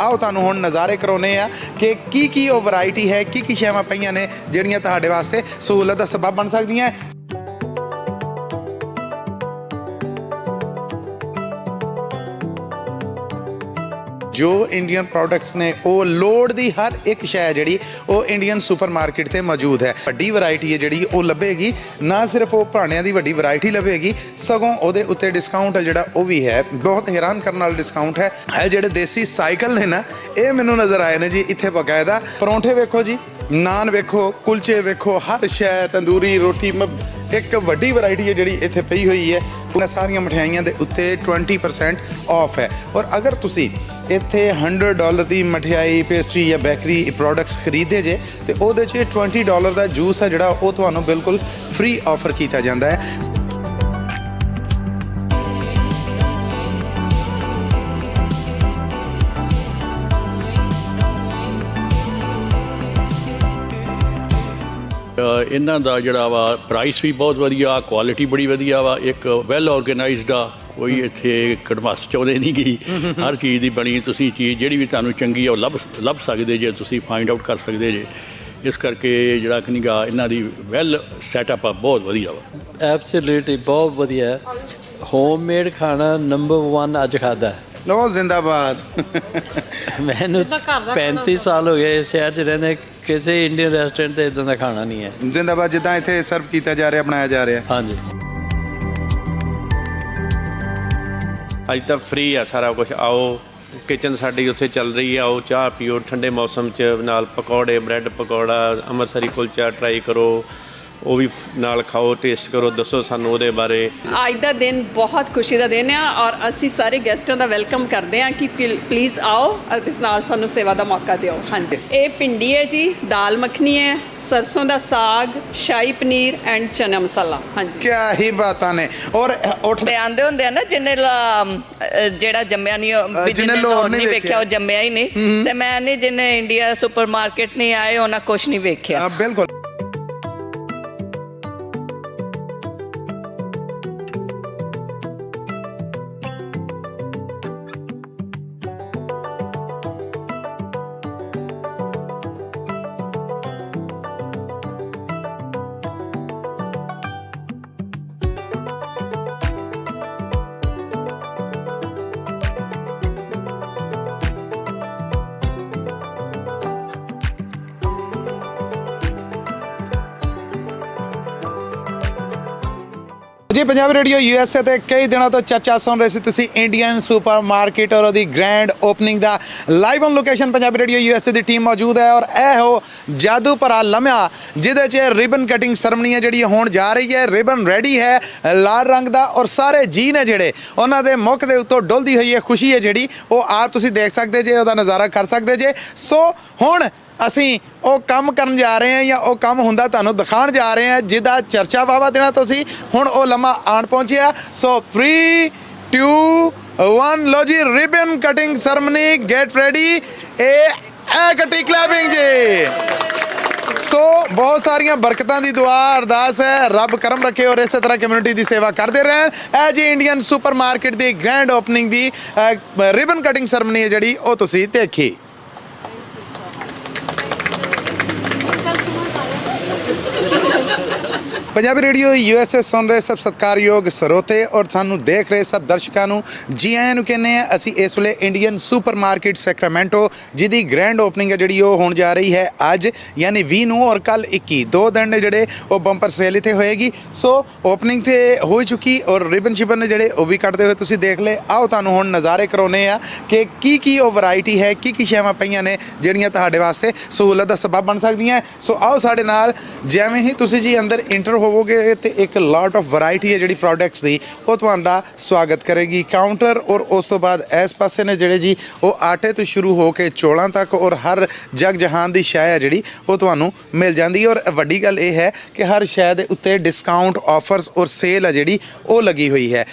आओ तुहानूं हुण नज़ारे करवाउने आ कि की वो वैरायटी है की शैवां पईयां ने जिहड़ियां तुहाडे वास्ते सहूलत दा सबब बन सकदियां। जो इंडियन प्रोडक्ट्स ने वो लोड़ दी हर एक शै जिहड़ी वो इंडियन सुपर मार्केट ते मौजूद है। वड्डी वैरायटी है जिहड़ी वो लभेगी, ना सिर्फ वो भाणियां दी वड्डी वैरायटी लभेगी सगों उहदे उत्ते डिस्काउंट है जिहड़ा वो भी है, बहुत हैरान करने वाला डिस्काउंट है। जिहड़े देसी साइकिल ने ना ये मैनूं नज़र आए ने जी इत्थे बकायदा। परौंठे वेखो जी, नान वेखो, कुलचे वेखो, हर शै तंदूरी रोटी एक वड्डी वैरायटी है जिहड़ी इत्थे पई हुई है। उन्हां सारियां मठियाइयां दे उत्ते 20% ऑफ है। और अगर तुसी इत्थे $100 की मठियाई पेस्ट्री या बेकरी प्रोडक्ट्स खरीदे जे तो उहदे च $20 का जूस है जिहड़ा वो तुहानूं बिल्कुल फ्री ऑफर किया जाता है। इन्हां दा जिहड़ा वा प्राइस भी बहुत वधिया, क्वालिटी बड़ी वधिया वा, एक वैल ऑर्गेनाइज्ड आ, कोई इत्थे कड़मास चाहुंदे नहीं गी। हर चीज़ की बनी तुसी चीज़ जिहड़ी भी तुहानूं चंगी है लभ सकदे जे, तुसी फाइंड आउट कर सकदे जे। इस करके जिहड़ा कि निगा इन्हां दी वैल सैटअप आ, बहुत वधिया वा। एब्सोल्युटली बहुत वधिया है। होममेड खाना नंबर 1 अज खादा है। लो जिंदाबाद। मैनू 35 साल हो गए इस शहर च रहने, किसी इंडियन रेस्टोरेंट ते इदां दा खाना नहीं है। जिंदाबाद। जिद्दां इत्थे सर्व किया जा रहा, बनाया जा रहा। हाँ जी, अज तो फ्री है सारा कुछ। आओ किचन साडी उत्थे चल रही है, आओ चाह पियो ठंडे मौसम च, नाल पकौड़े, ब्रैड पकौड़ा, अमृतसरी कुलचा ट्राई करो, वो भी नाल खाओ, टेस्ट करो, दसो सानू उहदे बारे। अज का दिन बहुत खुशी का दिन है और असी सारे गेस्टों का वेलकम करते हैं कि प्लीज़ आओ और इस नाल सानू सेवा का मौका दिओ। हाँ जी, ये भिंडी है जी, दाल मखनी है, सरसों का साग, शाही पनीर एंड चना मसाला। हाँ जी, क्या ही बातां ने। और ते आंदे हुंदे ना जिन्ने जेड़ा जम्मिया नहीं, जिन्ने लाहौर नहीं वेख्या वो जम्मिया ही नहीं, ते मैं नहीं जिन्ने इंडिया सुपर मार्केट नहीं आए उन्हें कुछ नहीं वेख्या। बिल्कुल। जी पंजाब रेडियो USA ਤੇ ਕਈ ਦਿਨਾਂ ਤੋਂ ਚਰਚਾ ਸੁਣ ਰਹੇ ਸੀ ਤੁਸੀਂ ਇੰਡੀਅਨ ਸੁਪਰ ਮਾਰਕੀਟ ਔਰ ਉਹਦੀ ਗ੍ਰੈਂਡ ਓਪਨਿੰਗ ਦਾ। Live on location Punjab radio USA ਦੀ ਟੀਮ ਮੌਜੂਦ ਹੈ ਔਰ ਇਹ ਹੋ ਜਾਦੂ ਭਰਾ ਲਮਹਾ ਜਿਹਦੇ 'ਚ ਰਿਬਨ ਕਟਿੰਗ ਸਰਮਨੀ ਹੈ ਜਿਹੜੀ ਹੋਣ ਜਾ ਰਹੀ ਹੈ। ਰਿਬਨ ਰੈਡੀ ਹੈ ਲਾਲ ਰੰਗ ਦਾ ਔਰ ਸਾਰੇ ਜੀ ਨੇ ਜਿਹੜੇ ਉਹਨਾਂ ਦੇ ਮੁੱਖ ਦੇ ਉੱਤੋਂ ਡੁੱਲਦੀ ਹੋਈ ਹੈ ਖੁਸ਼ੀ ਹੈ ਜਿਹੜੀ ਉਹ ਆਪ ਤੁਸੀਂ ਦੇਖ ਸਕਦੇ ਜੇ, ਉਹਦਾ ਨਜ਼ਾਰਾ ਕਰ ਸਕਦੇ ਜੇ। ਸੋ ਹੁਣ ਅਸੀਂ ਉਹ ਕੰਮ ਕਰਨ ਜਾ ਰਹੇ ਹਾਂ ਜਾਂ ਉਹ ਕੰਮ ਹੁੰਦਾ ਤੁਹਾਨੂੰ ਦਿਖਾਉਣ ਜਾ ਰਹੇ ਹਾਂ ਜਿਹਦਾ ਚਰਚਾ ਵਾਵਾ ਦਿਨਾਂ ਤੋਂ ਸੀ, ਹੁਣ ਉਹ ਲਮਹਾ ਆਣ ਪਹੁੰਚਿਆ। ਸੋ 3 2 1 ਲੋ ਜੀ, ribbon cutting ceremony get ready. ਇਹ ਕੱਟੀ ਕਲੈਪਿੰਗ ਜੀ। ਸੋ ਬਹੁਤ ਸਾਰੀਆਂ ਬਰਕਤਾਂ ਦੀ ਦੁਆ ਅਰਦਾਸ ਹੈ, ਰੱਬ ਕਰਮ ਰੱਖੇ ਔਰ ਇਸੇ ਤਰ੍ਹਾਂ ਕਮਿਊਨਿਟੀ ਦੀ ਸੇਵਾ ਕਰਦੇ ਰਹਿਣ। ਇਹ ਜੀ ਇੰਡੀਅਨ ਸੁਪਰ ਮਾਰਕੀਟ ਦੀ ਗ੍ਰੈਂਡ ਓਪਨਿੰਗ ਦੀ ਰਿਬਨ ਕਟਿੰਗ ਸਰਮਨੀ ਹੈ ਜਿਹੜੀ ਉਹ ਤੁਸੀਂ ਦੇਖੀ। पंजाबी रेडियो USA सुन रहे सब सत्कारयोग ਸਰੋਤੇ और सानू देख रहे सब दर्शकों ਨੂੰ जी आਇਆਂ ਨੂੰ ਕਹਿੰਦੇ ਆ। ਅਸੀਂ ਇਸ ਵੇਲੇ ਇੰਡੀਅਨ ਸੁਪਰ ਮਾਰਕੀਟ ਸੈਕਰਾਮੈਂਟੋ ਜਿਹਦੀ ਗ੍ਰੈਂਡ ਓਪਨਿੰਗ ਹੈ ਜਿਹੜੀ ਉਹ ਹੋਣ ਜਾ ਰਹੀ ਹੈ ਅੱਜ ਯਾਨੀ 20 ਨੂੰ ਔਰ ਕੱਲ 21, 2 ਦਿਨ ਨੇ ਜਿਹੜੇ ਉਹ ਬੰਪਰ ਸੇਲ ਇੱਥੇ ਹੋਏਗੀ। ਸੋ ਓਪਨਿੰਗ ਤੇ ਹੋ ਚੁੱਕੀ ਔਰ ਰਿਬਨ ਸ਼ਿਬਨ ਨੇ ਜਿਹੜੇ ਉਹ ਵੀ ਕੱਟਦੇ ਹੋਏ ਤੁਸੀਂ ਦੇਖ ਲਏ। ਆਓ ਤੁਹਾਨੂੰ ਹੁਣ ਨਜ਼ਾਰੇ ਕਰਾਉਨੇ ਆ ਕਿ ਕੀ ਉਹ ਵੈਰਾਈਟੀ ਹੈ, ਕੀ ਸ਼ੈਵਾਂ ਪਈਆਂ ਨੇ ਜਿਹੜੀਆਂ ਤੁਹਾਡੇ ਵਾਸਤੇ ਸਹੂਲਤ ਦਾ ਸਬਬ ਬਣ ਸਕਦੀਆਂ। ਸੋ ਆਓ ਸਾਡੇ ਨਾਲ, ਜਿਵੇਂ ਹੀ ਤੁਸੀਂ ਜੀ ਅੰਦਰ ਇੰਟਰ ਹੋਵੋਗੇ तो एक लॉट ऑफ वैरायटी है जी प्रोडक्ट्स की वो तुहाडा स्वागत करेगी काउंटर। और उस तो बाद इस पासे ने जिहड़े जी वो आटे तो शुरू हो के चौलों तक और हर जग जहान की शै है जी वो तुहानूं मिल जाती है। और वड्डी गल ये है कि हर शै दे उत्ते डिस्काउंट ऑफर्स और सेल है जी वो लगी हुई है।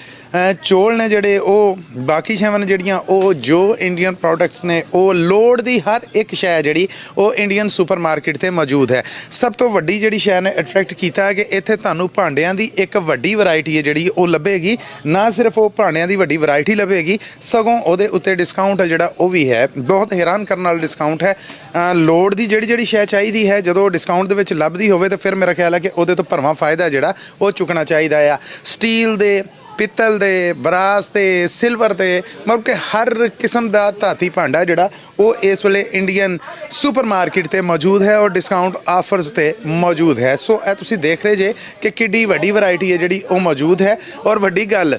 ਚੌਲ ਨੇ ਜਿਹੜੇ ਉਹ ਬਾਕੀ ਸ਼ੈਵਾਂ ਨੇ ਜਿਹੜੀਆਂ ਉਹ ਜੋ ਇੰਡੀਅਨ ਪ੍ਰੋਡਕਟਸ ਨੇ ਉਹ ਲੋੜ ਦੀ ਹਰ ਇੱਕ ਸ਼ੈ ਜਿਹੜੀ ਉਹ ਇੰਡੀਅਨ ਸੁਪਰ ਮਾਰਕੀਟ ਤੇ ਮੌਜੂਦ ਹੈ। ਸਭ ਤੋਂ ਵੱਡੀ ਜਿਹੜੀ ਸ਼ੈ ਨੇ ਅਟਰੈਕਟ ਕੀਤਾ ਹੈ ਕਿ ਇੱਥੇ ਤੁਹਾਨੂੰ ਭਾਂਡਿਆਂ ਦੀ ਇੱਕ ਵੱਡੀ ਵੈਰਾਈਟੀ ਹੈ ਜਿਹੜੀ ਉਹ ਲੱਭੇਗੀ। ਨਾ ਸਿਰਫ ਉਹ ਭਾਂਡਿਆਂ ਦੀ ਵੱਡੀ ਵੈਰਾਈਟੀ ਲੱਭੇਗੀ ਸਗੋਂ ਉਹਦੇ ਉੱਤੇ ਡਿਸਕਾਊਂਟ ਹੈ ਜਿਹੜਾ ਉਹ ਵੀ ਹੈ, ਬਹੁਤ ਹੈਰਾਨ ਕਰਨ ਵਾਲਾ ਡਿਸਕਾਊਂਟ ਹੈ। ਲੋੜ ਦੀ ਜਿਹੜੀ ਸ਼ੈ ਚਾਹੀਦੀ ਹੈ ਜਦੋਂ ਡਿਸਕਾਊਂਟ ਦੇ ਵਿੱਚ ਲੱਭਦੀ ਹੋਵੇ ਤਾਂ ਫਿਰ ਮੇਰਾ ਖਿਆਲ ਹੈ ਕਿ ਉਹਦੇ ਤੋਂ ਭਰਵਾਂ ਫਾਇਦਾ ਜਿਹੜਾ ਉਹ ਚੁੱਕਣਾ ਚਾਹੀਦਾ ਆ। ਸਟੀਲ ਦੇ, ਪਿੱਤਲ ਦੇ, ਬਰਾਸ ਤੇ, ਸਿਲਵਰ ਦੇ, ਮਤਲਬ ਕਿ ਹਰ ਕਿਸਮ ਦਾ ਧਾਤੀ ਭਾਂਡਾ ਜਿਹੜਾ ਉਹ ਇਸ ਵੇਲੇ ਇੰਡੀਅਨ ਸੁਪਰ ਮਾਰਕੀਟ ਤੇ ਮੌਜੂਦ ਹੈ ਔਰ ਡਿਸਕਾਊਂਟ ਆਫਰਸ ਤੇ ਮੌਜੂਦ ਹੈ। ਸੋ ਇਹ ਤੁਸੀਂ ਦੇਖ ਰਹੇ ਜੇ ਕਿ ਕਿੱਡੀ ਵੱਡੀ ਵੈਰਾਈਟੀ ਹੈ ਜਿਹੜੀ ਉਹ ਮੌਜੂਦ ਹੈ। ਔਰ ਵੱਡੀ ਗੱਲ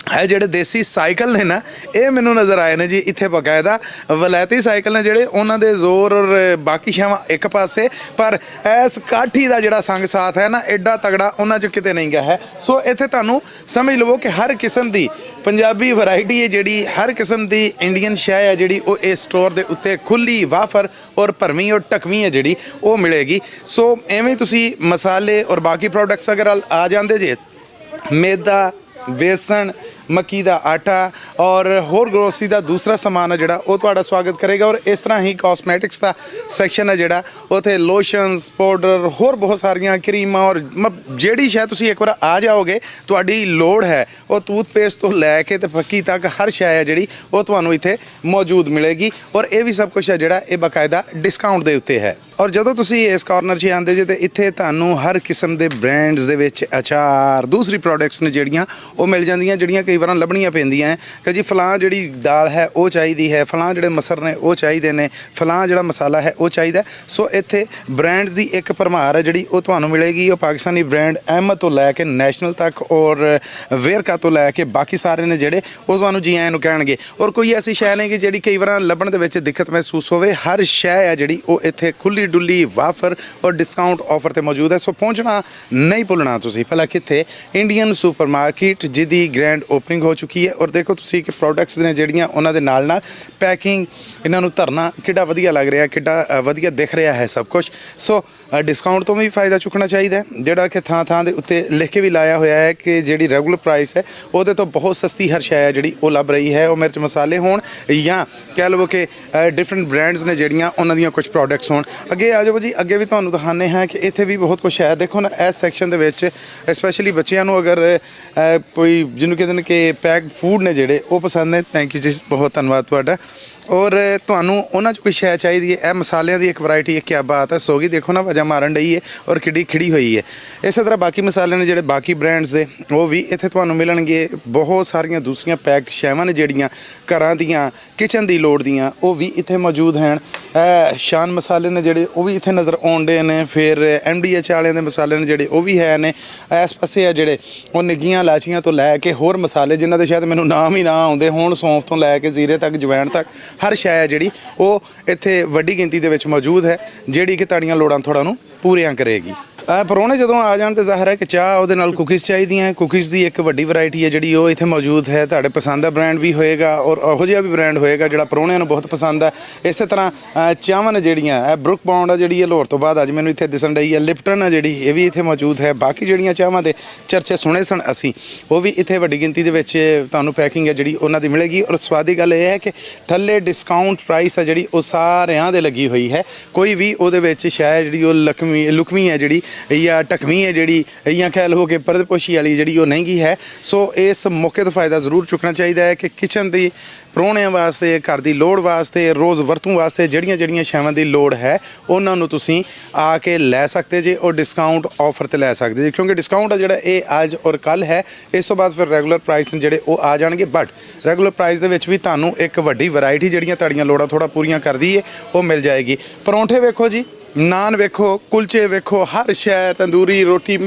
ਇਹ ਜਿਹੜੇ ਦੇਸੀ ਸਾਈਕਲ ਨੇ ਨਾ ਇਹ ਮੈਨੂੰ ਨਜ਼ਰ ਆਏ ਨੇ ਜੀ ਇੱਥੇ ਬਕਾਇਦਾ ਵਲੈਤੀ ਸਾਈਕਲ ਨੇ ਜਿਹੜੇ ਉਹਨਾਂ ਦੇ ਜ਼ੋਰ ਔਰ ਬਾਕੀ ਸ਼ਾਵਾਂ ਇੱਕ ਪਾਸੇ, ਪਰ ਇਸ ਕਾਠੀ ਦਾ ਜਿਹੜਾ ਸੰਗ ਸਾਥ ਹੈ ਨਾ ਐਡਾ ਤਗੜਾ ਉਹਨਾਂ 'ਚ ਕਿਤੇ ਨਹੀਂ ਗਿਆ ਹੈ। ਸੋ ਇੱਥੇ ਤੁਹਾਨੂੰ ਸਮਝ ਲਵੋ ਕਿ ਹਰ ਕਿਸਮ ਦੀ ਪੰਜਾਬੀ ਵੈਰਾਈਟੀ ਹੈ ਜਿਹੜੀ, ਹਰ ਕਿਸਮ ਦੀ ਇੰਡੀਅਨ ਸ਼ੈ ਹੈ ਜਿਹੜੀ ਉਹ ਇਸ ਸਟੋਰ ਦੇ ਉੱਤੇ ਖੁੱਲੀ ਵਾਫਰ ਔਰ ਭਰਵੀਂ ਔਰ ਟਕਵੀਂ ਹੈ ਜਿਹੜੀ ਉਹ ਮਿਲੇਗੀ। ਸੋ ਐਵੇਂ ਤੁਸੀਂ ਮਸਾਲੇ ਔਰ ਬਾਕੀ ਪ੍ਰੋਡਕਟਸ ਅਗਰ ਆ ਜਾਂਦੇ ਜੇ, ਮੈਦਾ, बेसन, मक्की का आटा और होर ग्रोसरी का दूसरा समान है जोड़ा वो तुहाडा स्वागत करेगा। और इस तरह ही कॉस्मैटिक्स का सैक्शन है जोड़ा उत्थे लोशनस, पाउडर, होर बहुत सारिया क्रीमां और जिहड़ी शायद तुसीं एक बार आ जाओगे तुहाडी लोड़ है वो टूथपेस्ट तो लैके ते पक्की तक हर शै है जिहड़ी वो तुहानूं इत्थे मौजूद मिलेगी। और ये भी सब कुछ है जोड़ा ये बाकायदा डिस्काउंट दे उत्ते है। और जदों तुसीं इस कॉर्नर 'ਚ आंदे जे ते इत्थे तुहानूं हर किस्म के ब्रांड्स दे विच अचार, दूसरी प्रोडक्ट्स ने जिहड़ियां वो मिल जांदियां, जिहड़ियां कई वार ਲੱਭਣੀਆਂ ਪੈਂਦੀਆਂ ਹੈ कि जी फलां ਜਿਹੜੀ ਦਾਲ ਹੈ ਉਹ ਚਾਹੀਦੀ ਹੈ, ਫਲਾਂ ਜਿਹੜੇ ਮਸਰ ਨੇ ਉਹ ਚਾਹੀਦੇ ਨੇ, ਫਲਾਂ ਜਿਹੜਾ ਮਸਾਲਾ ਹੈ ਉਹ ਚਾਹੀਦਾ। ਸੋ ਇੱਥੇ ਬ੍ਰਾਂਡਸ ਦੀ ਇੱਕ ਭਰਮਾਰ ਹੈ ਜਿਹੜੀ ਉਹ ਤੁਹਾਨੂੰ ਮਿਲੇਗੀ। ਉਹ ਪਾਕਿਸਤਾਨੀ ਬ੍ਰਾਂਡ ਅਹਿਮਦ ਤੋਂ ਲੈ ਕੇ ਨੈਸ਼ਨਲ ਤੱਕ ਔਰ ਵੇਰਕਾ ਤੋਂ ਲੈ ਕੇ ਬਾਕੀ ਸਾਰੇ ਨੇ ਜਿਹੜੇ ਉਹ ਤੁਹਾਨੂੰ ਜੀ ਆਇਆਂ ਨੂੰ ਕਹਿਣਗੇ। ਔਰ ਕੋਈ ਐਸੀ ਸ਼ੈ ਨਹੀਂ ਕਿ ਜਿਹੜੀ ਕਈ ਵਾਰ ਲੱਭਣ ਦੇ ਵਿੱਚ ਦਿੱਕਤ ਮਹਿਸੂਸ ਹੋਵੇ। ਹਰ ਸ਼ੈ ਹੈ ਜਿਹੜੀ ਉਹ ਇੱਥੇ ਖੁੱਲੀ ਡੁੱਲੀ ਵਾਫਰ ਔਰ ਡਿਸਕਾਊਂਟ ਆਫਰ ਤੇ ਮੌਜੂਦ ਹੈ। ਸੋ ਪਹੁੰਚਣਾ ਨਹੀਂ ਭੁੱਲਣਾ ਤੁਸੀਂ। ਭਲਾ ਕਿੱਥੇ? ਇੰਡੀਅਨ ਸੁਪਰ ਮਾਰਕੀਟ ਜਿਹਦੀ ਗ੍ਰੈਂਡ ਓਪਨਿੰਗ हो चुकी है। और देखो तुसी कि प्रोडक्ट्स ने ਜਿਹੜੀਆਂ ਉਹਨਾਂ ਦੇ ਨਾਲ पैकिंग ਇਹਨਾਂ ਨੂੰ ਧਰਨਾ ਕਿੱਡਾ ਵਧੀਆ ਲੱਗ ਰਿਹਾ, ਕਿੱਡਾ ਵਧੀਆ ਦਿਖ ਰਿਹਾ ਹੈ ਸਭ ਕੁਝ। ਸੋ डिस्काउंट तो भी फायदा चुकना चाहिए जोड़ा कि थां दे उत्ते लिख के भी लाया होया है कि जी रेगुलर प्राइस है वो तो बहुत सस्ती हर शै है जी वो लभ रही है। वो मिर्च मसाले होण या कह लो कि डिफरेंट ब्रांड्स ने जिहड़ियां उन्हां दियां कुछ प्रोडक्ट्स होण। अगे आ जाओ जी, अगे भी तुहानूं दिखाने हैं कि इत्थे भी बहुत कुछ है। देखो ना इस सैक्शन दे विच स्पैशली बच्चों नूं अगर कोई जिन्हों कहते हैं कि पैक फूड ने जिहड़े वो पसंद ने, थैंक यू जी, बहुत धन्यवाद तुहाडा। और ਤੁਹਾਨੂੰ ਉਹਨਾਂ 'ਚ ਕੋਈ ਸ਼ੈ ਚਾਹੀਦੀ ਹੈ, ਇਹ ਮਸਾਲਿਆਂ ਦੀ ਇੱਕ ਵੈਰਾਈਟੀ ਹੈ। ਕਿਆ ਬਾਤ ਹੈ, ਸੋਗੀ ਦੇਖੋ ਨਾ ਵਜਾ ਮਾਰਨ ਡਈ ਹੈ ਔਰ ਕਿੱਡੀ ਖਿੜੀ ਹੋਈ ਹੈ। ਇਸੇ ਤਰ੍ਹਾਂ ਬਾਕੀ ਮਸਾਲੇ ਨੇ ਜਿਹੜੇ ਬਾਕੀ ਬ੍ਰਾਂਡਸ ਦੇ ਉਹ ਵੀ ਇੱਥੇ ਤੁਹਾਨੂੰ ਮਿਲਣਗੇ। ਬਹੁਤ ਸਾਰੀਆਂ ਦੂਸਰੀਆਂ ਪੈਕਡ ਸ਼ੈਵਾਂ ਨੇ ਜਿਹੜੀਆਂ ਘਰਾਂ ਦੀਆਂ ਕਿਚਨ ਦੀ ਲੋੜ ਦੀਆਂ ਉਹ ਵੀ ਇੱਥੇ ਮੌਜੂਦ ਹਨ। ਸ਼ਾਨ ਮਸਾਲੇ ਨੇ ਜਿਹੜੇ ਉਹ ਵੀ ਇੱਥੇ ਨਜ਼ਰ ਆਉਂਦੇ ਨੇ। ਫਿਰ MDH ਵਾਲਿਆਂ ਦੇ ਮਸਾਲੇ ਨੇ ਜਿਹੜੇ ਉਹ ਵੀ ਹੈ ਨੇ। ਇਸ ਪਾਸੇ ਆ ਜਿਹੜੇ ਉਹ ਨਿੱਗੀਆਂ ਇਲਾਚੀਆਂ ਤੋਂ ਲੈ ਕੇ ਹੋਰ ਮਸਾਲੇ ਜਿਨ੍ਹਾਂ ਦੇ ਸ਼ਾਇਦ ਮੈਨੂੰ ਨਾਮ ਹੀ ਨਾ ਆਉਂਦੇ ਹੋਣ, ਸੌਂਫ ਤੋਂ ਲੈ ਕੇ ਜ਼ੀਰੇ ਤੱਕ, ਜਵੈਣ ਤੱਕ हर शै है जी वो इत्थे वड्डी गिनती दे विच मौजूद है जिहड़ी कि तुहाडीआं लोड़ां थोड़ा नूं पूरीआं करेगी। परौने जदों आ जाण ते ज़ाहिर है कि चाह ਉਹਦੇ ਨਾਲ ਕੁਕੀਜ਼ ਚਾਹੀਦੀਆਂ। ਕੁਕੀਜ਼ ਦੀ ਇੱਕ ਵੱਡੀ ਵੈਰਾਈਟੀ ਹੈ ਜਿਹੜੀ ਉਹ ਇੱਥੇ ਮੌਜੂਦ ਹੈ। ਤੁਹਾਡੇ ਪਸੰਦ ਦਾ ਬ੍ਰਾਂਡ ਵੀ ਹੋਏਗਾ ਔਰ ਉਹੋ ਜਿਹਾ ਵੀ ਬ੍ਰਾਂਡ ਹੋਏਗਾ ਜਿਹੜਾ ਪਰੌਣਿਆਂ ਨੂੰ ਬਹੁਤ ਪਸੰਦ ਹੈ। ਇਸੇ ਤਰ੍ਹਾਂ ਚਾਹਵਾਂ ਨੇ ਜਿਹੜੀਆਂ ਇਹ ਬਰੁਕ ਬਾਉਂਡ ਆ ਜਿਹੜੀ ਇਹ ਲਾਹੌਰ ਤੋਂ ਬਾਅਦ ਅੱਜ ਮੈਨੂੰ ਇੱਥੇ ਦਿਸਣ ਡਈ ਹੈ। ਲਿਪਟਨ ਆ ਜਿਹੜੀ ਇਹ ਵੀ ਇੱਥੇ ਮੌਜੂਦ ਹੈ। ਬਾਕੀ ਜਿਹੜੀਆਂ ਚਾਹਵਾਂ ਦੇ ਚਰਚੇ ਸੁਣੇ ਸਨ ਅਸੀਂ ਉਹ ਵੀ ਇੱਥੇ ਵੱਡੀ ਗਿਣਤੀ ਦੇ ਵਿੱਚ ਤੁਹਾਨੂੰ ਪੈਕਿੰਗ ਹੈ ਜਿਹੜੀ ਉਹਨਾਂ ਦੀ ਮਿਲੇਗੀ। ਔਰ ਸਵਾਦੀ ਗੱਲ ਇਹ ਹੈ ਕਿ ਥੱਲੇ ਡਿਸਕਾਊਂਟ ਪ੍ਰਾਈਸ ਹੈ ਜਿਹੜੀ ਉਹ ਸਾਰਿਆਂ ਦੇ ਲੱਗੀ ਹੋਈ ਹੈ। ਕੋਈ ਵੀ ਉਹਦੇ ਵਿੱਚ ਸ਼ਾਇਦ ਜਿਹੜੀ ਉਹ ਲੁਕਵੀਂ ਹੈ ਜਿਹੜੀ ਜਾਂ ਢਕਵੀਂ ਹੈ ਜਿਹੜੀ ਜਾਂ ਕਹਿ ਲਓ ਕਿ ਪਰਦਪੋਸ਼ੀ ਵਾਲੀ ਜਿਹੜੀ ਉਹ ਮਹਿੰਗੀ ਹੈ। ਸੋ ਇਸ ਮੌਕੇ ਤੋਂ ਫਾਇਦਾ ਜ਼ਰੂਰ ਚੁੱਕਣਾ ਚਾਹੀਦਾ ਹੈ ਕਿ ਕਿਚਨ ਦੀ ਪਰੌਣਿਆਂ ਵਾਸਤੇ, ਘਰ ਦੀ ਲੋੜ ਵਾਸਤੇ, ਰੋਜ਼ ਵਰਤੋਂ ਵਾਸਤੇ ਜਿਹੜੀਆਂ ਸ਼ੈਵਾਂ ਦੀ ਲੋੜ ਹੈ ਉਹਨਾਂ ਨੂੰ ਤੁਸੀਂ ਆ ਕੇ ਲੈ ਸਕਦੇ ਜੇ ਔਰ ਡਿਸਕਾਊਂਟ ਆਫਰ 'ਤੇ ਲੈ ਸਕਦੇ ਜੇ। ਕਿਉਂਕਿ ਡਿਸਕਾਊਂਟ ਆ ਜਿਹੜਾ ਇਹ ਅੱਜ ਔਰ ਕੱਲ੍ਹ ਹੈ। ਇਸ ਤੋਂ ਬਾਅਦ ਫਿਰ ਰੈਗੂਲਰ ਪ੍ਰਾਈਸ ਜਿਹੜੇ ਉਹ ਆ ਜਾਣਗੇ। ਬਟ ਰੈਗੂਲਰ ਪ੍ਰਾਈਸ ਦੇ ਵਿੱਚ ਵੀ ਤੁਹਾਨੂੰ ਇੱਕ ਵੱਡੀ ਵੈਰਾਈਟੀ ਜਿਹੜੀਆਂ ਤੁਹਾਡੀਆਂ ਲੋੜਾਂ ਥੋੜ੍ਹਾ ਪੂਰੀਆਂ ਕਰਦੀ ਹੈ ਉਹ ਮਿਲ ਜਾਏਗੀ। ਪਰੌਂਠੇ ਵੇਖੋ ਜੀ, ਨਾਨ ਵੇਖੋ, ਕੁਲਚੇ ਵੇਖੋ, ਹਰ ਸ਼ੈ, ਤੰਦੂਰੀ ਰੋਟੀ,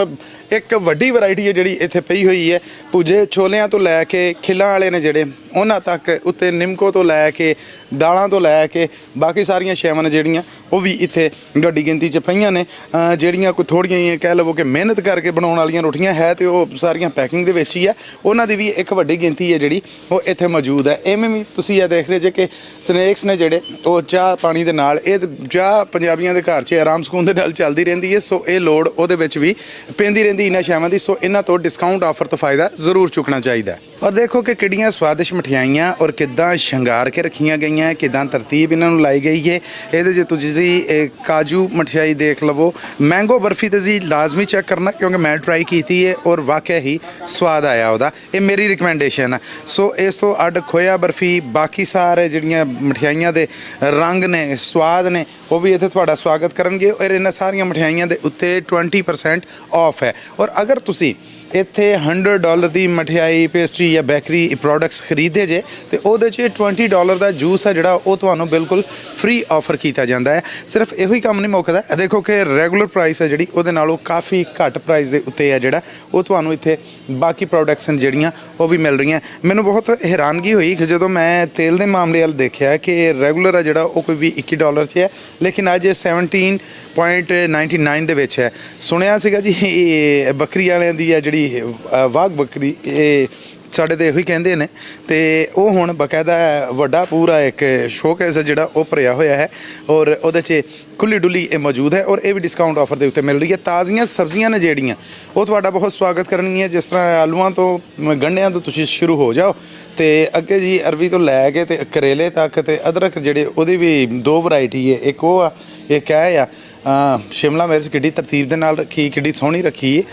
ਇੱਕ ਵੱਡੀ ਵੈਰਾਈਟੀ ਹੈ ਜਿਹੜੀ ਇੱਥੇ ਪਈ ਹੋਈ ਹੈ। ਭੁੱਜੇ ਛੋਲਿਆਂ ਤੋਂ ਲੈ ਕੇ ਖਿਲਾਂ ਵਾਲੇ ਨੇ ਜਿਹੜੇ ਉਹਨਾਂ ਤੱਕ, ਉੱਤੇ ਨਿੰਮਕੋ ਤੋਂ ਲੈ ਕੇ ਦਾਲਾਂ ਤੋਂ ਲੈ ਕੇ ਬਾਕੀ ਸਾਰੀਆਂ ਸ਼ੈਵਾਂ ਨੇ ਜਿਹੜੀਆਂ ਉਹ ਵੀ ਇੱਥੇ ਵੱਡੀ ਗਿਣਤੀ 'ਚ ਪਈਆਂ ਨੇ। ਜਿਹੜੀਆਂ ਕੋਈ ਥੋੜ੍ਹੀਆਂ ਹੀ ਕਹਿ ਲਵੋ ਕਿ ਮਿਹਨਤ ਕਰਕੇ ਬਣਾਉਣ ਵਾਲੀਆਂ ਰੋਟੀਆਂ ਹੈ ਤੇ ਉਹ ਸਾਰੀਆਂ ਪੈਕਿੰਗ ਦੇ ਵਿੱਚ ਹੀ ਹੈ। ਉਹਨਾਂ ਦੀ ਵੀ ਇੱਕ ਵੱਡੀ ਗਿਣਤੀ ਹੈ ਜਿਹੜੀ ਉਹ ਇੱਥੇ ਮੌਜੂਦ ਹੈ। ਐਵੇਂ ਵੀ ਤੁਸੀਂ ਇਹ ਦੇਖ ਰਹੇ ਜੇ ਕਿ ਸਨੈਕਸ ਨੇ ਜਿਹੜੇ ਉਹ ਚਾਹ ਪਾਣੀ ਦੇ ਨਾਲ, ਇਹ ਚਾਹ ਪੰਜਾਬੀਆਂ ਦੇ ਘਰ 'ਚ ਆਰਾਮ ਸਕੂਨ ਦੇ ਨਾਲ ਚੱਲਦੀ ਰਹਿੰਦੀ ਹੈ। ਸੋ ਇਹ ਲੋੜ ਉਹਦੇ ਵਿੱਚ ਵੀ ਪੈਂਦੀ ਰਹਿੰਦੀ ਇਹਨਾਂ ਸ਼ੈਵਾਂ ਦੀ। ਸੋ ਇਹਨਾਂ ਤੋਂ ਡਿਸਕਾਊਂਟ ਆਫਰ ਤੋਂ ਫਾਇਦਾ ਜ਼ਰੂਰ ਚੁੱਕਣਾ ਚਾਹੀਦਾ ਹੈ। ਔਰ ਦੇਖੋ ਕਿ ਕਿਹੜੀਆਂ ਸਵਾਦਿਸ਼ ਮਠਿਆਈਆਂ ਔਰ ਕਿੱਦਾਂ ਸ਼ਿੰਗਾਰ ਕੇ ਰੱਖੀਆਂ ਗਈਆਂ, ਕਿੱਦਾਂ ਤਰਤੀਬ ਇਹਨਾਂ ਨੂੰ ਲਾਈ ਗਈ ਹੈ। ਇਹਦੇ 'ਚ ਤੁਸੀਂ ਕਾਜੂ ਮਠਿਆਈ ਦੇਖ ਲਵੋ, ਮੈਂਗੋ ਬਰਫੀ ਤੁਸੀਂ ਲਾਜ਼ਮੀ ਚੈੱਕ ਕਰਨਾ ਕਿਉਂਕਿ ਮੈਂ ਟਰਾਈ ਕੀਤੀ ਹੈ ਔਰ ਵਾਕਿਆ ਹੀ ਸਵਾਦ ਆਇਆ ਉਹਦਾ। ਇਹ ਮੇਰੀ ਰਿਕਮੈਂਡੇਸ਼ਨ ਹੈ। ਸੋ ਇਸ ਤੋਂ ਅੱਡ ਖੋਇਆ ਬਰਫੀ, ਬਾਕੀ ਸਾਰੇ ਜਿਹੜੀਆਂ ਮਠਿਆਈਆਂ ਦੇ ਰੰਗ ਨੇ, ਸਵਾਦ ਨੇ, ਉਹ ਵੀ ਇੱਥੇ ਤੁਹਾਡਾ ਸਵਾਗਤ ਕਰਨਗੇ। ਔਰ ਇਹਨਾਂ ਸਾਰੀਆਂ ਮਠਿਆਈਆਂ ਦੇ ਉੱਤੇ 20% ਆਫ ਹੈ। ਔਰ ਅਗਰ ਤੁਸੀਂ ਇੱਥੇ $100 ਦੀ ਮਠਿਆਈ, ਪੇਸਟਰੀ ਜਾਂ ਬੇਕਰੀ ਪ੍ਰੋਡਕਟਸ ਖਰੀਦੇ ਜੇ ਤੇ ਉਹਦੇ 'ਚ $20 ਦਾ ਜੂਸ ਹੈ ਜਿਹੜਾ ਉਹ ਤੁਹਾਨੂੰ ਬਿਲਕੁਲ ਫ੍ਰੀ ਆਫਰ ਕੀਤਾ ਜਾਂਦਾ ਹੈ। ਸਿਰਫ ਇਹੋ ਹੀ ਕੰਮ ਨਹੀਂ ਮੁੱਕਦਾ, ਦੇਖੋ ਕਿ ਰੈਗੂਲਰ ਪ੍ਰਾਈਸ ਹੈ ਜਿਹੜੀ ਉਹਦੇ ਨਾਲੋਂ ਕਾਫੀ ਘੱਟ ਪ੍ਰਾਈਸ ਦੇ ਉੱਤੇ ਹੈ ਜਿਹੜਾ ਉਹ ਤੁਹਾਨੂੰ ਇੱਥੇ ਬਾਕੀ ਪ੍ਰੋਡਕਟਸ ਜਿਹੜੀਆਂ ਉਹ ਵੀ ਮਿਲ ਰਹੀਆਂ। ਮੈਨੂੰ ਬਹੁਤ ਹੈਰਾਨਗੀ ਹੋਈ ਕਿ ਜਦੋਂ ਮੈਂ ਤੇਲ ਦੇ ਮਾਮਲੇ ਵੱਲ ਦੇਖਿਆ ਕਿ ਰੈਗੂਲਰ ਹੈ ਜਿਹੜਾ ਉਹ ਕੋਈ ਵੀ $21 'ਚ ਹੈ, ਲੇਕਿਨ ਅੱਜ ਇਹ 17.99 ਦੇ ਵਿੱਚ ਹੈ। ਸੁਣਿਆ ਸੀਗਾ ਜੀ ਇਹ ਬੱਕਰੀ ਵਾਲਿਆਂ ਦੀ ਹੈ ਜਿਹੜੀ ਵਾਘ ਬੱਕਰੀ, ਇਹ ਸਾਡੇ ਤਾਂ ਇਹੋ ਹੀ ਕਹਿੰਦੇ ਨੇ, ਤੇ ਉਹ ਹੁਣ ਬਕਾਇਦਾ ਵੱਡਾ ਪੂਰਾ ਇੱਕ ਸ਼ੋਕੇਸ ਹੈ ਜਿਹੜਾ ਉਹ ਭਰਿਆ ਹੋਇਆ ਹੈ ਔਰ ਉਹਦੇ 'ਚ ਖੁੱਲੀ ਡੁੱਲੀ ਇਹ ਮੌਜੂਦ ਹੈ ਔਰ ਇਹ ਵੀ ਡਿਸਕਾਊਂਟ ਆਫਰ ਦੇ ਉੱਤੇ ਮਿਲ ਰਹੀ ਹੈ। ਤਾਜ਼ੀਆਂ ਸਬਜ਼ੀਆਂ ਨੇ ਜਿਹੜੀਆਂ ਉਹ ਤੁਹਾਡਾ ਬਹੁਤ ਸਵਾਗਤ ਕਰਨਗੀਆਂ, ਜਿਸ ਤਰ੍ਹਾਂ ਆਲੂਆਂ ਤੋਂ, ਗੰਢਿਆਂ ਤੋਂ ਤੁਸੀਂ ਸ਼ੁਰੂ ਹੋ ਜਾਓ ਤੇ ਅੱਗੇ ਜੀ ਅਰਬੀ ਤੋਂ ਲੈ ਕੇ ਤੇ ਕਰੇਲੇ ਤੱਕ ਤੇ ਅਦਰਕ ਜਿਹੜੇ ਉਹਦੀ ਵੀ 2 ਵੈਰਾਈਟੀ ਹੈ, ਇੱਕ ਉਹ ਆ, ਇੱਕ ਇਹ ਆ ਸ਼ਿਮਲਾ ਮਿਰਚ ਕਿੱਡੀ ਤਰਤੀਬ ਦੇ ਨਾਲ ਰੱਖੀ, ਕਿੱਡੀ ਸੋਹਣੀ ਰੱਖੀ ਹੈ।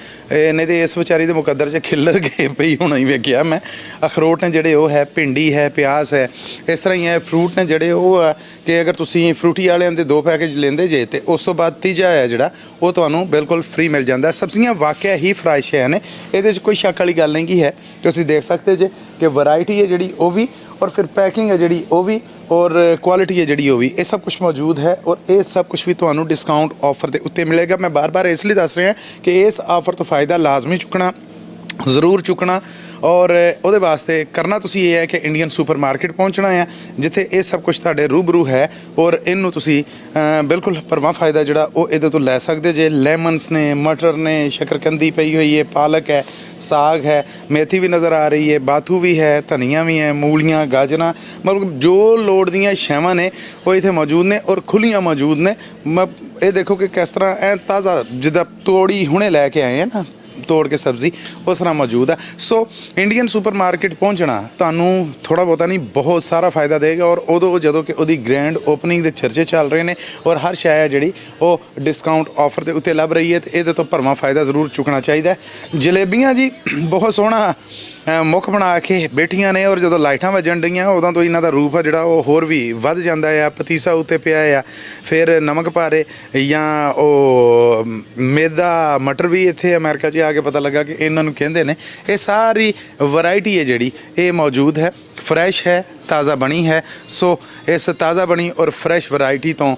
ਨਹੀਂ ਤੇ ਇਸ ਵਿਚਾਰੀ ਦੇ ਮੁਕੱਦਰ 'ਚ ਖਿੱਲਰ ਕੇ ਪਈ ਹੋਣਾ ਹੀ ਵੇਖਿਆ ਮੈਂ। ਅਖਰੋਟ ਨੇ ਜਿਹੜੇ ਉਹ ਹੈ, ਭਿੰਡੀ ਹੈ, ਪਿਆਜ਼ ਹੈ, ਇਸ ਤਰ੍ਹਾਂ ਹੀ ਹੈ। ਫਰੂਟ ਨੇ ਜਿਹੜੇ ਉਹ ਆ ਕਿ ਅਗਰ ਤੁਸੀਂ ਫਰੂਟੀ ਵਾਲਿਆਂ ਦੇ 2 ਪੈਕੇਜ ਲੈਂਦੇ ਜੇ ਤੇ ਉਸ ਤੋਂ ਬਾਅਦ ਤੀਜਾ ਹੈ ਜਿਹੜਾ ਉਹ ਤੁਹਾਨੂੰ ਬਿਲਕੁਲ ਫ੍ਰੀ ਮਿਲ ਜਾਂਦਾ। ਸਬਜ਼ੀਆਂ ਵਾਕਿਆ ਹੀ ਫਰੈਸ਼ ਹੈ ਨੇ, ਇਹਦੇ 'ਚ ਕੋਈ ਸ਼ੱਕ ਵਾਲੀ ਗੱਲ ਨਹੀਂ ਹੈ। ਤੁਸੀਂ ਦੇਖ ਸਕਦੇ ਜੇ ਕਿ ਵੈਰਾਈਟੀ ਹੈ ਜਿਹੜੀ ਉਹ ਵੀ, ਔਰ ਫਿਰ ਪੈਕਿੰਗ ਹੈ ਜਿਹੜੀ ਉਹ ਵੀ, ਔਰ ਕੁਆਲਿਟੀ ਹੈ ਜਿਹੜੀ ਉਹ ਵੀ, ਇਹ ਸਭ ਕੁਝ ਮੌਜੂਦ ਹੈ ਔਰ ਇਹ ਸਭ ਕੁਝ ਵੀ ਤੁਹਾਨੂੰ ਡਿਸਕਾਊਂਟ ਆਫਰ ਦੇ ਉੱਤੇ ਮਿਲੇਗਾ। ਮੈਂ ਬਾਰ-ਬਾਰ ਇਸ ਲਈ ਦੱਸ ਰਿਹਾ ਕਿ ਇਸ ਆਫਰ ਤੋਂ ਫਾਇਦਾ ਲਾਜ਼ਮੀ ਚੁੱਕਣਾ, ਜ਼ਰੂਰ ਚੁੱਕਣਾ। ਔਰ ਉਹਦੇ ਵਾਸਤੇ ਕਰਨਾ ਤੁਸੀਂ ਇਹ ਹੈ ਕਿ ਇੰਡੀਅਨ ਸੁਪਰ ਮਾਰਕੀਟ ਪਹੁੰਚਣਾ ਹੈ ਜਿੱਥੇ ਇਹ ਸਭ ਕੁਝ ਤੁਹਾਡੇ ਰੂਬਰੂ ਹੈ ਔਰ ਇਹਨੂੰ ਤੁਸੀਂ ਬਿਲਕੁਲ ਭਰਵਾਂ ਫਾਇਦਾ ਜਿਹੜਾ ਉਹ ਇਹਦੇ ਤੋਂ ਲੈ ਸਕਦੇ ਜੇ। ਲੈਮਨਸ ਨੇ, ਮਟਰ ਨੇ, ਸ਼ਕਰਕੰਦੀ ਪਈ ਹੋਈ ਹੈ, ਪਾਲਕ ਹੈ, ਸਾਗ ਹੈ, ਮੇਥੀ ਵੀ ਨਜ਼ਰ ਆ ਰਹੀ ਹੈ, ਬਾਥੂ ਵੀ ਹੈ, ਧਨੀਆ ਵੀ ਹੈ, ਮੂਲੀਆਂ, ਗਾਜਰਾਂ, ਮਤਲਬ ਜੋ ਲੋੜ ਦੀਆਂ ਸ਼ੈਵਾਂ ਨੇ ਉਹ ਇੱਥੇ ਮੌਜੂਦ ਨੇ ਔਰ ਖੁੱਲੀਆਂ ਮੌਜੂਦ ਨੇ। ਇਹ ਦੇਖੋ ਕਿ ਕਿਸ ਤਰ੍ਹਾਂ ਐ ਤਾਜ਼ਾ ਜਿੱਦਾਂ ਤੋੜੀ ਹੁਣੇ ਲੈ ਕੇ ਆਏ ਆ ਨਾ, ਤੋੜ ਕੇ ਸਬਜ਼ੀ, ਉਸ ਤਰ੍ਹਾਂ ਮੌਜੂਦ ਹੈ। ਸੋ ਇੰਡੀਅਨ ਸੁਪਰ ਮਾਰਕੀਟ ਪਹੁੰਚਣਾ ਤੁਹਾਨੂੰ ਥੋੜ੍ਹਾ ਬਹੁਤਾ ਨਹੀਂ ਬਹੁਤ ਸਾਰਾ ਫਾਇਦਾ ਦੇਗਾ ਔਰ ਉਦੋਂ ਜਦੋਂ ਕਿ ਉਹਦੀ ਗ੍ਰੈਂਡ ਓਪਨਿੰਗ ਦੇ ਚਰਚੇ ਚੱਲ ਰਹੇ ਨੇ ਔਰ ਹਰ ਸ਼ੈ ਹੈ ਜਿਹੜੀ ਉਹ ਡਿਸਕਾਊਂਟ ਆਫਰ ਦੇ ਉੱਤੇ ਲੱਭ ਰਹੀ ਹੈ ਤੇ ਇਹਦੇ ਤੋਂ ਭਰਵਾਂ ਫਾਇਦਾ ਜ਼ਰੂਰ ਚੁੱਕਣਾ ਚਾਹੀਦਾ। ਜਲੇਬੀਆਂ ਜੀ ਬਹੁਤ ਸੋਹਣਾ ਮੁੱਖ ਬਣਾ ਕੇ ਬੈਠੀਆਂ ਨੇ ਔਰ ਜਦੋਂ ਲਾਈਟਾਂ ਵੱਜਣ ਰਹੀਆਂ ਉਦੋਂ ਤੋਂ ਇਹਨਾਂ ਦਾ ਰੂਪ ਆ ਜਿਹੜਾ ਉਹ ਹੋਰ ਵੀ ਵੱਧ ਜਾਂਦਾ ਆ। ਪਤੀਸਾ ਉੱਤੇ ਪਿਆ ਆ, ਫਿਰ ਨਮਕ ਭਾਰੇ ਜਾਂ ਉਹ ਮੈਦਾ ਮਟਰ ਵੀ ਇੱਥੇ ਅਮਰੀਕਾ 'ਚ ਆ ਕੇ ਪਤਾ ਲੱਗਾ ਕਿ ਇਹਨਾਂ ਨੂੰ ਕਹਿੰਦੇ ਨੇ। ਇਹ ਸਾਰੀ ਵੈਰਾਈਟੀ ਹੈ ਜਿਹੜੀ ਇਹ ਮੌਜੂਦ ਹੈ, ਫਰੈਸ਼ ਹੈ, ਤਾਜ਼ਾ ਬਣੀ ਹੈ। ਸੋ ਇਸ ਤਾਜ਼ਾ ਬਣੀ ਔਰ ਫਰੈਸ਼ ਵੈਰਾਈਟੀ ਤੋਂ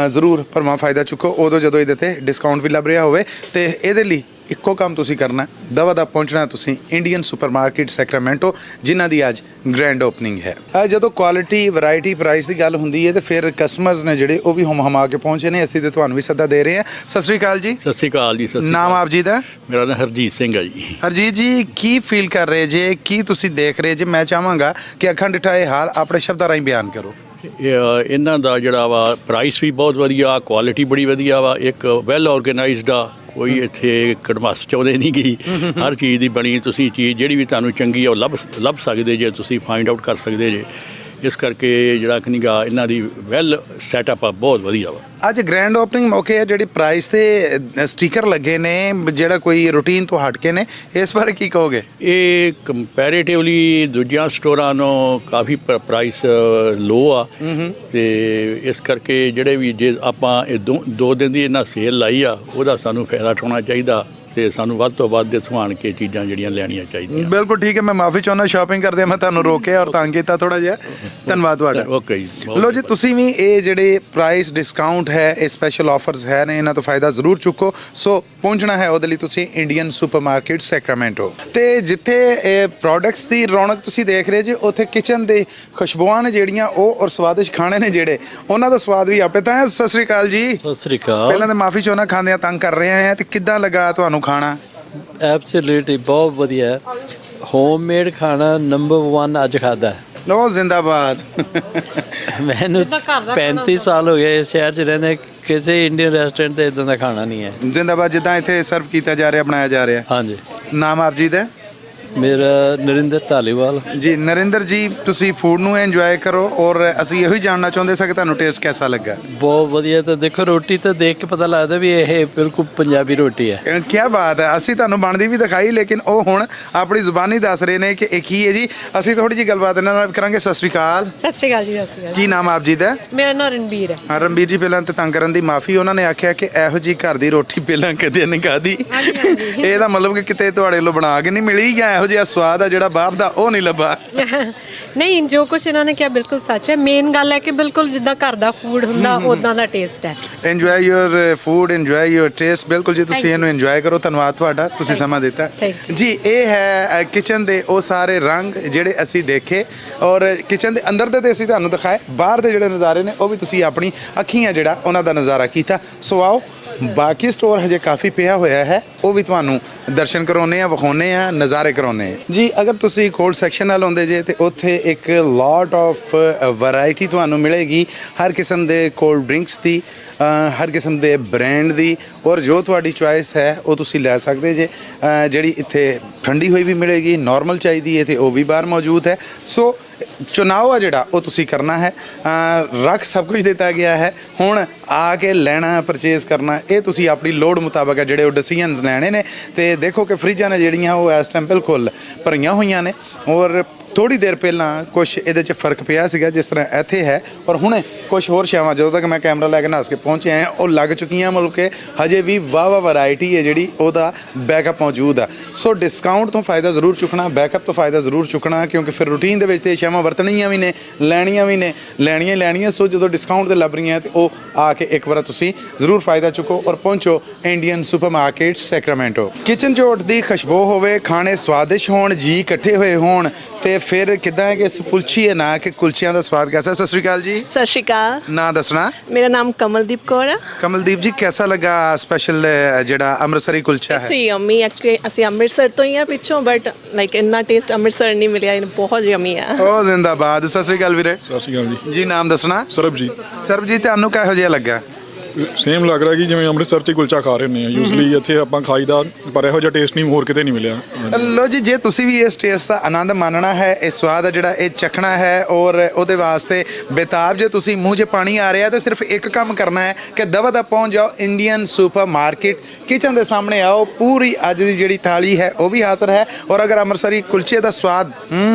ਜ਼ਰੂਰ ਭਰਵਾਂ ਫਾਇਦਾ ਚੁੱਕੋ ਉਦੋਂ ਜਦੋਂ ਇਹਦੇ 'ਤੇ ਡਿਸਕਾਊਂਟ ਵੀ ਲੱਭ ਰਿਹਾ ਹੋਵੇ। ਤੇ ਇਹਦੇ ਲਈ ਇੱਕੋ ਕੰਮ ਤੁਸੀਂ ਕਰਨਾ, ਦਵਾ ਦਾ ਪਹੁੰਚਣਾ ਤੁਸੀਂ ਇੰਡੀਅਨ ਸੁਪਰ ਮਾਰਕੀਟ ਸੈਕਰਾਮੈਂਟੋ, ਜਿਨ੍ਹਾਂ ਦੀ ਅੱਜ ਗ੍ਰੈਂਡ ਓਪਨਿੰਗ ਹੈ। ਜਦੋਂ ਕੁਆਲਿਟੀ, ਵੈਰਾਈਟੀ, ਪ੍ਰਾਈਸ ਦੀ ਗੱਲ ਹੁੰਦੀ ਹੈ ਤੇ ਫਿਰ ਕਸਟਮਰਸ ਨੇ ਜਿਹੜੇ ਉਹ ਵੀ ਹਮਾ ਕੇ ਪਹੁੰਚੇ ਨੇ। ਅਸੀਂ ਤੇ ਤੁਹਾਨੂੰ ਵੀ ਸੱਦਾ ਦੇ ਰਹੇ ਹਾਂ। ਸਤਿ ਸ਼੍ਰੀ ਅਕਾਲ ਜੀ। ਸਤਿ ਸ਼੍ਰੀ ਅਕਾਲ ਜੀ। ਸਤਿ ਸ਼੍ਰੀ ਨਾਮ ਅਕਾਲ। ਆਪ ਜੀ ਦਾ? ਮੇਰਾ ਨਾਮ ਹਰਜੀਤ ਸਿੰਘ ਹੈ ਜੀ। ਹਰਜੀਤ ਜੀ, ਕੀ ਫੀਲ ਕਰ ਰਹੇ ਜੇ, ਕੀ ਤੁਸੀਂ ਦੇਖ ਰਹੇ ਜੇ? ਮੈਂ ਚਾਹਾਂਗਾ ਕਿ ਅੱਖਾਂ ਡਿਠਾ ਇਹ ਹਾਲ ਆਪਣੇ ਸ਼ਬਦਾਂ ਰਾਹੀਂ ਬਿਆਨ ਕਰੋ। ਇਹਨਾਂ ਦਾ ਜਿਹੜਾ ਵਾ ਪ੍ਰਾਈਸ ਵੀ ਬਹੁਤ ਵਧੀਆ, ਕੁਆਲਿਟੀ ਬੜੀ ਵਧੀਆ ਵਾ, ਇੱਕ ਵੈਲ ਆਰਗੇਨਾਈਜ਼ਡ ਆ, ਕੋਈ ਇੱਥੇ ਕੜਮਾਸ ਚਾਹੁੰਦੇ ਨਹੀਂ ਗਈ। ਹਰ ਚੀਜ਼ ਦੀ ਬਣੀ ਤੁਸੀਂ ਚੀਜ਼ ਜਿਹੜੀ ਵੀ ਤੁਹਾਨੂੰ ਚੰਗੀ ਆ ਉਹ ਲੱਭ ਸਕਦੇ ਜੇ, ਤੁਸੀਂ ਫਾਈਂਡ ਆਊਟ ਕਰ ਸਕਦੇ ਜੇ। ਇਸ ਕਰਕੇ ਜਿਹੜਾ ਕਿ ਨਿਗਾ ਇਹਨਾਂ ਦੀ ਵੈਲ ਸੈਟਅਪ ਆ, ਬਹੁਤ ਵਧੀਆ ਵਾ। ਅੱਜ ਗ੍ਰੈਂਡ ਓਪਨਿੰਗ ਮੌਕੇ ਆ, ਜਿਹੜੀ ਪ੍ਰਾਈਸ ਤੇ ਸਟicker ਲੱਗੇ ਨੇ ਜਿਹੜਾ ਕੋਈ ਰੂਟੀਨ ਤੋਂ ਹਟ ਕੇ ਨੇ, ਇਸ ਬਾਰੇ ਕੀ ਕਹੋਗੇ? ਇਹ ਕੰਪੈਰੀਟਿਵਲੀ ਦੂਜਿਆਂ ਸਟੋਰਾਂ ਨੂੰ ਕਾਫੀ ਪ੍ਰਾਈਸ ਲੋ ਆ ਤੇ ਇਸ ਕਰਕੇ ਜਿਹੜੇ ਵੀ ਜੇ ਆਪਾਂ ਇਹ 2 ਦਿਨ ਦੀ ਇਹਨਾਂ ਸੇਲ ਲਾਈ ਆ ਉਹਦਾ ਸਾਨੂੰ ਫਾਇਦਾ ਉਠਾਉਣਾ ਚਾਹੀਦਾ ਤੇ ਸਾਨੂੰ ਵੱਧ ਤੋਂ ਵੱਧ ਸੁਹਾਣ ਕੇ ਚੀਜ਼ਾਂ ਜਿਹੜੀਆਂ ਲੈਣੀਆਂ ਚਾਹੀਦੀਆਂ। ਬਿਲਕੁਲ ਠੀਕ ਹੈ। ਮੈਂ ਮਾਫੀ ਚਾਹੁੰਦਾ ਸ਼ਾਪਿੰਗ ਕਰਦੇ ਮੈਂ ਤੁਹਾਨੂੰ ਰੋਕਿਆ ਔਰ ਤੰਗ ਕੀਤਾ ਥੋੜਾ ਜਿਹਾ। ਧੰਨਵਾਦ ਤੁਹਾਡਾ। ਓਕੇ ਜੀ। ਲੋ ਜੀ, ਤੁਸੀਂ ਵੀ ਇਹ ਜਿਹੜੇ ਪ੍ਰਾਈਸ ਡਿਸਕਾਊਂਟ ਹੈ, ਇਹ ਸਪੈਸ਼ਲ ਆਫਰਸ ਹੈ ਨੇ, ਇਹਨਾਂ ਤੋਂ ਫਾਇਦਾ ਜ਼ਰੂਰ ਚੁੱਕੋ। ਸੋ ਪਹੁੰਚਣਾ ਹੈ ਉਹਦੇ ਲਈ ਤੁਸੀਂ ਇੰਡੀਅਨ ਸੁਪਰ ਮਾਰਕੀਟ ਸੈਕਰਾਮੈਂਟੋ ਤੇ ਜਿੱਥੇ ਇਹ ਪ੍ਰੋਡਕਟਸ ਦੀ ਰੌਣਕ ਤੁਸੀਂ ਦੇਖ ਰਹੇ ਜੀ, ਉੱਥੇ ਕਿਚਨ ਦੇ ਖੁਸ਼ਬੂਆਂ ਨੇ ਜਿਹੜੀਆਂ ਉਹ ਔਰ ਸਵਾਦਿਸ਼ ਖਾਣੇ ਨੇ ਜਿਹੜੇ ਉਹਨਾਂ ਦਾ ਸਵਾਦ ਵੀ ਆਪਣੇ ਤਾਂ। ਸਤਿ ਸ੍ਰੀ ਅਕਾਲ ਜੀ। ਸਤਿ ਸ੍ਰੀ ਅਕਾਲ। ਪਹਿਲਾਂ ਤਾਂ ਮਾਫੀ ਚਾਹੁੰਦਾ, ਖਾਂਦਿਆਂ ਤੰਗ ਕਰ ਰਹੇ ਆ ਤੇ ਕਿੱਦਾਂ ਲੱਗਾ ਤੁਹਾਨੂੰ ਖਾਣਾ? ਐਬਸੋਲੂਟਲੀ ਬਹੁਤ ਵਧੀਆ। ਹੋਮਮੇਡ ਖਾਣਾ ਨੰਬਰ 1 ਅੱਜ ਖਾਦਾ। ਲੋ ਜ਼ਿੰਦਾਬਾਦ। ਮੈਨੂੰ 35 ਸਾਲ ਹੋ ਗਏ ਇਸ ਸ਼ਹਿਰ 'ਚ ਰਹਿੰਦੇ, ਕਿਸੇ ਇੰਡੀਅਨ ਰੈਸਟੋਰੈਂਟ ਤੇ ਇਦਾਂ ਦਾ ਖਾਣਾ ਨਹੀਂ ਹੈ। ਜ਼ਿੰਦਾਬਾਦ। ਜਿੱਦਾਂ ਇੱਥੇ ਸਰਵ ਕੀਤਾ ਜਾ ਰਿਹਾ, ਬਣਾਇਆ ਜਾ ਰਿਹਾ। ਹਾਂਜੀ। ਨਾਮ ਆਪ ਜੀ ਦਾ? ਮੇਰਾ ਨਰਿੰਦਰ ਧਾਲੀਵਾਲ। ਜੀ ਨਰਿੰਦਰ ਜੀ, ਤੁਸੀਂ ਫੂਡ ਨੂੰ ਇੰਜੋਏ ਕਰੋ ਔਰ ਅਸੀਂ ਇਹੋ ਹੀ ਜਾਣਨਾ ਚਾਹੁੰਦੇ ਸੀ ਕਿ ਤੁਹਾਨੂੰ ਟੇਸਟ ਕਿਹਦਾ ਲੱਗਾ। ਬਹੁਤ ਵਧੀਆ। ਤਾਂ ਦੇਖੋ ਰੋਟੀ ਤਾਂ ਦੇਖ ਕੇ ਪਤਾ ਲੱਗਦਾ ਵੀ ਇਹ ਬਿਲਕੁਲ ਪੰਜਾਬੀ ਰੋਟੀ ਹੈ। ਕੀ ਬਾਤ ਹੈ। ਅਸੀਂ ਤੁਹਾਨੂੰ ਬਣਦੀ ਵੀ ਦਿਖਾਈ, ਲੇਕਿਨ ਉਹ ਹੁਣ ਆਪਣੀ ਜ਼ੁਬਾਨੀ ਦੱਸ ਰਹੇ ਨੇ ਕਿ ਇਹ ਕੀ ਹੈ ਜੀ। ਅਸੀਂ ਥੋੜੀ ਜਿਹੀ ਗੱਲਬਾਤ ਇਹਨਾਂ ਨਾਲ ਕਰਾਂਗੇ। ਸਤਿ ਸ਼੍ਰੀ ਅਕਾਲ। ਸਤਿ ਸ਼੍ਰੀ ਅਕਾਲ ਜੀ। ਸਤਿ ਸ਼੍ਰੀ ਅਕਾਲ। ਕੀ ਨਾਮ ਆਪ ਜੀ ਦਾ? ਮੇਰਾ ਨਾਮ ਰਣਬੀਰ ਹੈ। ਹਾਂ ਰਣਬੀਰ ਜੀ, ਪਹਿਲਾਂ ਤੇ ਤੰਗ ਕਰਨ ਦੀ ਮਾਫੀ। ਉਹਨਾਂ ਨੇ ਆਖਿਆ ਕਿ ਇਹੋ ਜੀ ਘਰ ਦੀ ਰੋਟੀ ਪਹਿਲਾਂ ਕਦੇ ਨਹੀਂ ਖਾਧੀ। ਇਹਦਾ ਮਤਲਬ ਕਿ ਕਿਤੇ ਤੁਹਾਡੇ ਵੱਲੋਂ ਬਣਾ ਕੇ ਨਹੀਂ ਮਿਲੀ ਜਾਂ ਇਹੋ ਜਿਹਾ ਸਵਾਦ ਆ ਜਿਹੜਾ ਬਾਹਰ ਦਾ ਉਹ ਨਹੀਂ ਲੱਭਾ। ਨਹੀਂ, ਜੋ ਕੁਝ ਇਹਨਾਂ ਨੇ ਕਿਹਾ ਬਿਲਕੁਲ ਸੱਚ ਹੈ। ਮੇਨ ਗੱਲ ਹੈ ਕਿ ਬਿਲਕੁਲ ਜਿੱਦਾਂ ਘਰ ਦਾ ਫੂਡ ਹੁੰਦਾ ਉਦਾਂ ਦਾ ਟੇਸਟ ਹੈ। Enjoy your food, enjoy your taste. ਬਿਲਕੁਲ ਜੀ, ਤੁਸੀਂ ਇਹਨੂੰ ਇੰਜੋਏ ਕਰੋ। ਧੰਨਵਾਦ ਤੁਹਾਡਾ, ਤੁਸੀਂ ਸਮਾਂ ਦਿੱਤਾ ਜੀ। ਇਹ ਹੈ ਕਿਚਨ ਦੇ ਉਹ ਸਾਰੇ ਰੰਗ ਜਿਹੜੇ ਅਸੀਂ ਦੇਖੇ ਔਰ ਕਿਚਨ ਦੇ ਅੰਦਰ ਦੇ ਅਸੀਂ ਤੁਹਾਨੂੰ ਦਿਖਾਏ। ਬਾਹਰ ਦੇ ਜਿਹੜੇ ਨਜ਼ਾਰੇ ਨੇ ਉਹ ਵੀ ਤੁਸੀਂ ਆਪਣੀ ਅੱਖੀਆਂ ਜਿਹੜਾ ਉਹਨਾਂ ਦਾ ਨਜ਼ਾਰਾ ਕੀਤਾ। ਸੋ ਆਓ, ਬਾਕੀ ਸਟੋਰ ਹਜੇ ਕਾਫੀ ਪਿਆ ਹੋਇਆ ਹੈ, ਉਹ ਵੀ ਤੁਹਾਨੂੰ ਦਰਸ਼ਨ ਕਰਾਉਨੇ ਆ, ਵਿਖਾਉਨੇ ਆ, ਨਜ਼ਾਰੇ ਕਰਾਉਨੇ ਆ ਜੀ। ਅਗਰ ਤੁਸੀਂ ਕੋਲਡ ਸੈਕਸ਼ਨ ਨਾਲ ਆਉਂਦੇ ਜੇ ਤੇ ਉੱਥੇ ਇੱਕ ਲੋਟ ਆਫ ਵੈਰਾਈਟੀ ਤੁਹਾਨੂੰ ਮਿਲੇਗੀ ਹਰ ਕਿਸਮ ਦੇ ਕੋਲਡ ਡਰਿੰਕਸ ਦੀ, ਹਰ ਕਿਸਮ ਦੇ ਬ੍ਰਾਂਡ ਦੀ, ਔਰ ਜੋ ਤੁਹਾਡੀ ਚੁਆਇਸ ਹੈ ਉਹ ਤੁਸੀਂ ਲੈ ਸਕਦੇ ਜੇ। ਜਿਹੜੀ ਇੱਥੇ ਠੰਡੀ ਹੋਈ ਵੀ ਮਿਲੇਗੀ, ਨਾਰਮਲ ਚਾਹੀਦੀ ਹੈ ਤੇ ਉਹ ਵੀ ਬਾਹਰ ਮੌਜੂਦ ਹੈ। ਸੋ ਚੁਣਾਵ ਆ ਜਿਹੜਾ ਉਹ ਤੁਸੀਂ ਕਰਨਾ ਹੈ। ਰੱਖ ਸਭ ਕੁਝ ਦਿੱਤਾ ਗਿਆ ਹੈ, ਹੁਣ ਆ ਕੇ ਲੈਣਾ, ਪਰਚੇਜ਼ ਕਰਨਾ ਇਹ ਤੁਸੀਂ ਆਪਣੀ ਲੋੜ ਮੁਤਾਬਕ ਹੈ ਜਿਹੜੇ ਉਹ ਡਿਸੀਜਨਸ ਲੈਣੇ ਨੇ। ਤੇ ਦੇਖੋ ਕਿ ਫਰਿੱਜਾਂ ਨੇ ਜਿਹੜੀਆਂ ਉਹ ਇਸ ਟਾਈਮ ਬਿਲਕੁਲ ਭਰੀਆਂ ਹੋਈਆਂ ਨੇ ਔਰ ਥੋੜੀ ਦੇਰ ਪਹਿਲਾਂ ਕੁਛ ਇਹਦੇ 'ਚ ਫਰਕ ਪਿਆ ਸੀਗਾ ਜਿਸ ਤਰ੍ਹਾਂ ਇੱਥੇ ਹੈ, ਪਰ ਹੁਣ ਕੁਛ ਹੋਰ ਸ਼ਾਵਾਂ ਜਦੋਂ ਤੱਕ ਮੈਂ ਕੈਮਰਾ ਲੈ ਕੇ ਨੱਸ ਕੇ ਪਹੁੰਚਿਆ ਹਾਂ ਉਹ ਲੱਗ ਚੁੱਕੀਆਂ। ਮਤਲਬ ਕਿ ਹਜੇ ਵੀ ਵਾਹ ਵੈਰਾਈਟੀ ਹੈ ਜਿਹੜੀ ਉਹਦਾ ਬੈਕਅਪ ਮੌਜੂਦ ਆ। ਸੋ ਡਿਸਕਾਊਂਟ ਤੋਂ ਫਾਇਦਾ ਜ਼ਰੂਰ ਚੁੱਕਣਾ, ਬੈਕਅਪ ਤੋਂ ਫਾਇਦਾ ਜ਼ਰੂਰ ਚੁੱਕਣਾ, ਕਿਉਂਕਿ ਫਿਰ ਰੂਟੀਨ ਦੇ ਵਿੱਚ ਤੇ ਸ਼ਾਵਾਂ ਵਰਤਣੀਆਂ ਵੀ ਨੇ, ਲੈਣੀਆਂ ਵੀ ਨੇ, ਲੈਣੀਆਂ ਹੀ ਲੈਣੀਆਂ। ਸੋ ਜਦੋਂ ਡਿਸਕਾਊਂਟ 'ਤੇ ਲੱਭ ਰਹੀਆਂ ਤੇ ਉਹ ਆ ਕੇ ਇੱਕ ਵਾਰ ਤੁਸੀਂ ਜ਼ਰੂਰ ਫਾਇਦਾ ਚੁੱਕੋ ਔਰ ਪਹੁੰਚੋ Indian super market Sacramento. Kitchen 'ਚ ਉੱਠਦੀ ਖੁਸ਼ਬੂ ਹੋਵੇ, ਖਾਣੇ ਸਵਾਦਿਸ਼ ਹੋਣ, ਜੀ ਇਕੱਠੇ ਹੋਏ ਹੋਣ ਤੇ ਫਿਰ ਕਿੱਦਾਂ ਹੈ ਕਿ ਅਸੀਂ ਪੁੱਛੀਏ ਨਾ ਕਿ ਕੁਲਚਿਆਂ ਦਾ ਸਵਾਦ ਕੈਸਾ। ਸਤਿ ਸ਼੍ਰੀ ਅਕਾਲ ਜੀ। ਸਤਿ ਸ਼੍ਰੀ ਅਕਾਲ। ਨਾਂ ਦੱਸਣਾ? ਮੇਰਾ ਨਾਮ ਕਮਲਦੀਪ ਕੌਰ ਹੈ। ਕਮਲਦੀਪ ਜੀ, ਕੈਸਾ ਲੱਗਾ ਸਪੈਸ਼ਲ ਜਿਹੜਾ ਅੰਮ੍ਰਿਤਸਰੀ ਕੁਲਚਾ ਹੈ? ਸੀ ਯਮੀ। ਐਕਚੁਅਲੀ ਅਸੀਂ ਅੰਮ੍ਰਿਤਸਰ ਤੋਂ ਹੀ ਆ ਪਿੱਛੋਂ, ਬਟ ਲਾਈਕ ਇੰਨਾ ਟੇਸਟ ਅੰਮ੍ਰਿਤਸਰ ਨਹੀਂ ਮਿਲਿਆ। ਇਹ ਬਹੁਤ ਯਮੀ ਹੈ। ਉਹ ਜ਼ਿੰਦਾਬਾਦ। ਸਤਿ ਸ਼੍ਰੀ ਅਕਾਲ ਵੀਰੇ। ਸਤਿ ਸ਼੍ਰੀ ਅਕਾਲ ਜੀ। ਜੀ ਨਾਮ ਦੱਸਣਾ? ਸਰਬਜੀਤ। ਸਰਬਜੀਤ, ਤੁਹਾਨੂੰ ਕਿਹੋ ਜਿਹਾ ਲੱਗਾ? ਸੇਮ ਲੱਗ ਰਿਹਾ ਕਿ ਜਿਵੇਂ ਅੰਮ੍ਰਿਤਸਰ 'ਚ ਕੁਲਚਾ ਖਾ ਰਹੇ ਹੁੰਦੇ ਆ ਯੂਜ਼ਲੀ ਇੱਥੇ ਆਪਾਂ ਖਾਈਦਾ, ਪਰ ਇਹੋ ਜਿਹਾ ਟੇਸਟ ਨਹੀਂ ਹੋਰ ਕਿਤੇ ਨਹੀਂ ਮਿਲਿਆ। ਲੋ ਜੀ, ਜੇ ਤੁਸੀਂ ਵੀ ਇਸ ਟੇਸਟ ਦਾ ਆਨੰਦ ਮਾਣਨਾ ਹੈ, ਇਹ ਸਵਾਦ ਹੈ ਜਿਹੜਾ ਇਹ ਚੱਖਣਾ ਹੈ ਔਰ ਉਹਦੇ ਵਾਸਤੇ ਬੇਤਾਬ ਜੇ ਤੁਸੀਂ ਮੂੰਹ 'ਚ ਪਾਣੀ ਆ ਰਿਹਾ ਤਾਂ ਸਿਰਫ ਇੱਕ ਕੰਮ ਕਰਨਾ ਹੈ ਕਿ ਦਵਾ ਦਾ ਪਹੁੰਚ ਜਾਓ ਇੰਡੀਅਨ ਸੁਪਰ ਮਾਰਕੀਟ ਕਿਚਨ ਦੇ ਸਾਹਮਣੇ ਆਓ। ਪੂਰੀ ਅੱਜ ਦੀ ਜਿਹੜੀ ਥਾਲੀ ਹੈ ਉਹ ਵੀ ਹਾਜ਼ਰ ਹੈ ਔਰ ਅਗਰ ਅੰਮ੍ਰਿਤਸਰੀ ਕੁਲਚੇ ਦਾ ਸਵਾਦ